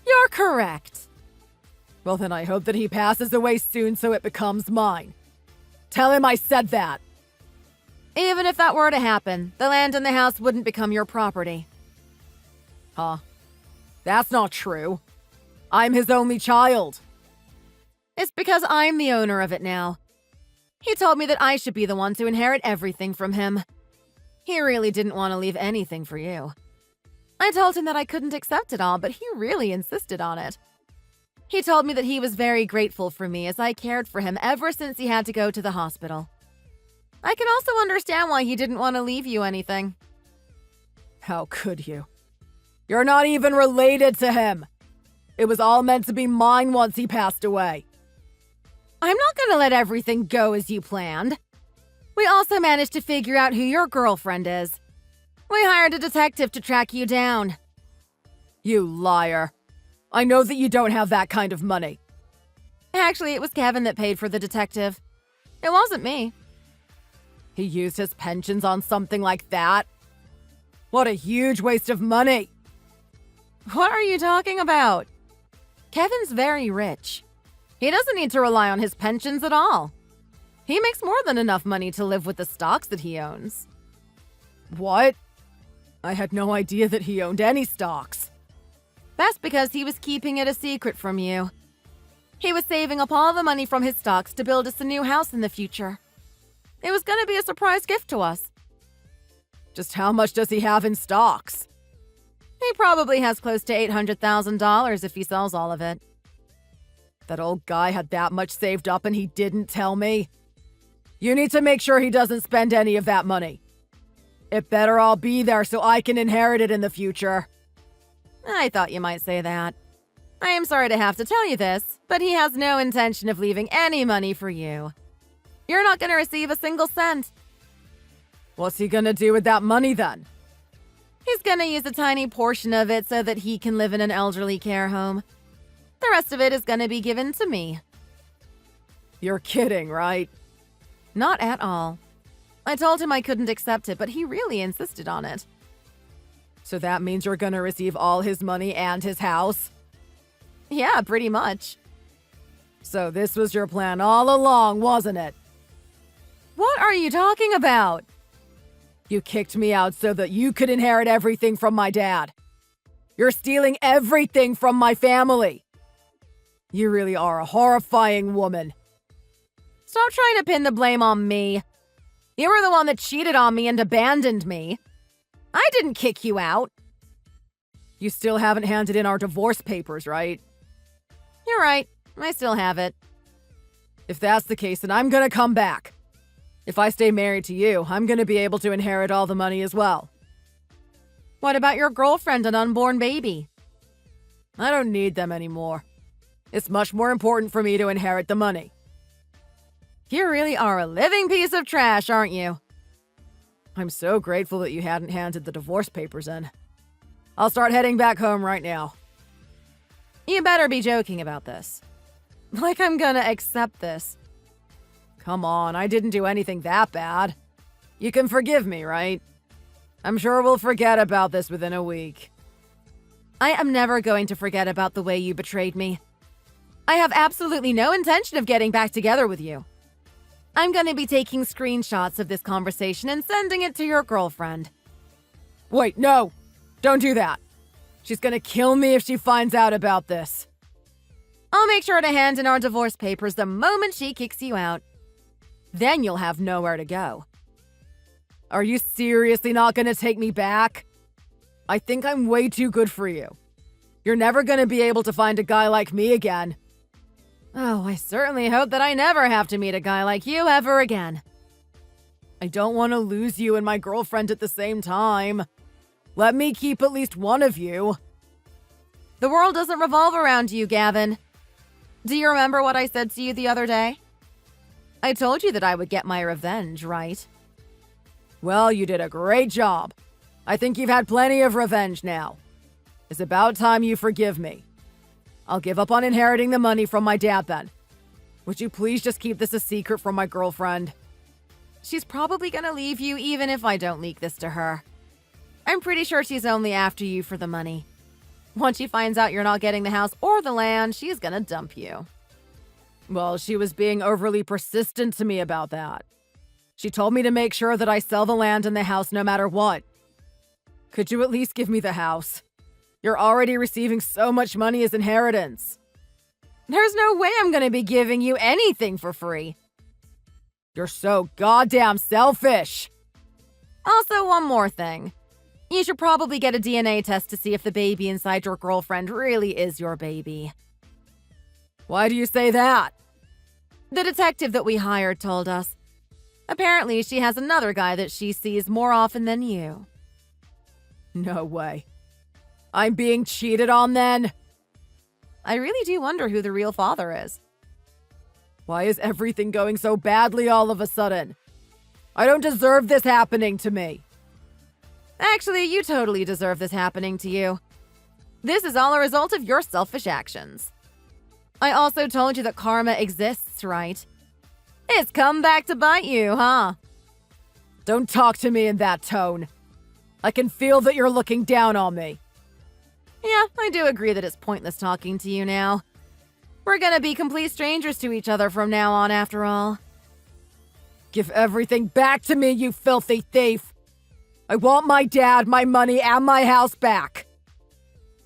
You're correct. Well, then I hope that he passes away soon so it becomes mine. Tell him I said that. Even if that were to happen, the land and the house wouldn't become your property. Huh? That's not true. I'm his only child. It's because I'm the owner of it now. He told me that I should be the one to inherit everything from him. He really didn't want to leave anything for you. I told him that I couldn't accept it all, but he really insisted on it. He told me that he was very grateful for me as I cared for him ever since he had to go to the hospital. I can also understand why he didn't want to leave you anything. How could you? You're not even related to him. It was all meant to be mine once he passed away. I'm not gonna let everything go as you planned. We also managed to figure out who your girlfriend is. We hired a detective to track you down. You liar. I know that you don't have that kind of money. Actually, it was Kevin that paid for the detective. It wasn't me. He used his pensions on something like that? What a huge waste of money. What are you talking about? Kevin's very rich. He doesn't need to rely on his pensions at all. He makes more than enough money to live with the stocks that he owns. What? I had no idea that he owned any stocks. That's because he was keeping it a secret from you. He was saving up all the money from his stocks to build us a new house in the future. It was going to be a surprise gift to us. Just how much does he have in stocks? He probably has close to $800,000 if he sells all of it. That old guy had that much saved up and he didn't tell me. You need to make sure he doesn't spend any of that money. It better all be there so I can inherit it in the future. I thought you might say that. I am sorry to have to tell you this, but he has no intention of leaving any money for you. You're not going to receive a single cent. What's he gonna do with that money then? He's going to use a tiny portion of it so that he can live in an elderly care home. The rest of it is going to be given to me. You're kidding, right? Not at all. I told him I couldn't accept it, but he really insisted on it. So that means you're gonna receive all his money and his house? Yeah, pretty much. So this was your plan all along, wasn't it? What are you talking about? You kicked me out so that you could inherit everything from my dad. You're stealing everything from my family. You really are a horrifying woman. Stop trying to pin the blame on me. You were the one that cheated on me and abandoned me. I didn't kick you out. You still haven't handed in our divorce papers, right? You're right. I still have it. If that's the case, then I'm gonna come back. If I stay married to you, I'm gonna be able to inherit all the money as well. What about your girlfriend and unborn baby? I don't need them anymore. It's much more important for me to inherit the money. You really are a living piece of trash, aren't you? I'm so grateful that you hadn't handed the divorce papers in. I'll start heading back home right now. You better be joking about this. Like I'm gonna accept this. Come on, I didn't do anything that bad. You can forgive me, right? I'm sure we'll forget about this within a week. I am never going to forget about the way you betrayed me. I have absolutely no intention of getting back together with you. I'm going to be taking screenshots of this conversation and sending it to your girlfriend. Wait, no! Don't do that! She's gonna kill me if she finds out about this. I'll make sure to hand in our divorce papers the moment she kicks you out. Then you'll have nowhere to go. Are you seriously not gonna take me back? I think I'm way too good for you. You're never gonna be able to find a guy like me again. Oh, I certainly hope that I never have to meet a guy like you ever again. I don't want to lose you and my girlfriend at the same time. Let me keep at least one of you. The world doesn't revolve around you, Gavin. Do you remember what I said to you the other day? I told you that I would get my revenge, right? Well, you did a great job. I think you've had plenty of revenge now. It's about time you forgive me. I'll give up on inheriting the money from my dad then. Would you please just keep this a secret from my girlfriend? She's probably gonna leave you even if I don't leak this to her. I'm pretty sure she's only after you for the money. Once she finds out you're not getting the house or the land, she's gonna dump you. Well, she was being overly persistent to me about that. She told me to make sure that I sell the land and the house no matter what. Could you at least give me the house? You're already receiving so much money as inheritance. There's no way I'm gonna be giving you anything for free. You're so goddamn selfish. Also, one more thing. You should probably get a DNA test to see if the baby inside your girlfriend really is your baby. Why do you say that? The detective that we hired told us. Apparently, she has another guy that she sees more often than you. No way. I'm being cheated on then? I really do wonder who the real father is. Why is everything going so badly all of a sudden? I don't deserve this happening to me. Actually, you totally deserve this happening to you. This is all a result of your selfish actions. I also told you that karma exists, right? It's come back to bite you, huh? Don't talk to me in that tone. I can feel that you're looking down on me. Yeah, I do agree that it's pointless talking to you now. We're gonna be complete strangers to each other from now on, after all. Give everything back to me, you filthy thief! I want my dad, my money, and my house back!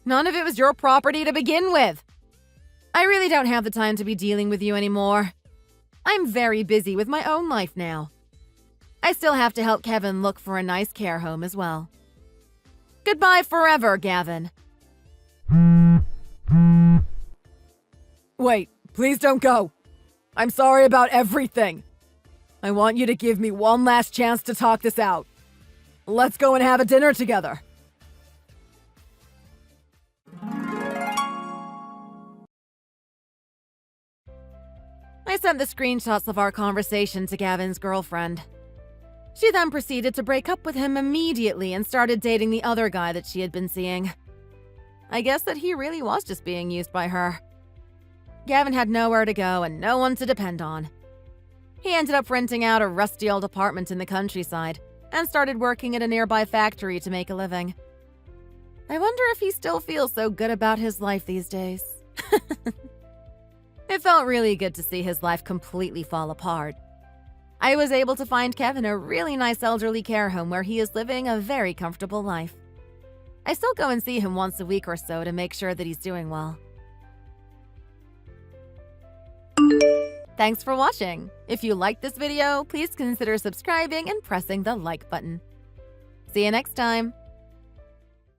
None of it was your property to begin with. I really don't have the time to be dealing with you anymore. I'm very busy with my own life now. I still have to help Kevin look for a nice care home as well. Goodbye forever, Gavin. Wait, please don't go. I'm sorry about everything. I want you to give me one last chance to talk this out. Let's go and have a dinner together. I sent the screenshots of our conversation to Gavin's girlfriend. She then proceeded to break up with him immediately and started dating the other guy that she had been seeing. I guess that he really was just being used by her. Gavin had nowhere to go and no one to depend on. He ended up renting out a rusty old apartment in the countryside and started working at a nearby factory to make a living. I wonder if he still feels so good about his life these days. It felt really good to see his life completely fall apart. I was able to find Kevin a really nice elderly care home where he is living a very comfortable life. I still go and see him once a week or so to make sure that he's doing well. Thanks for watching. If you liked this video, please consider subscribing and pressing the like button. See you next time.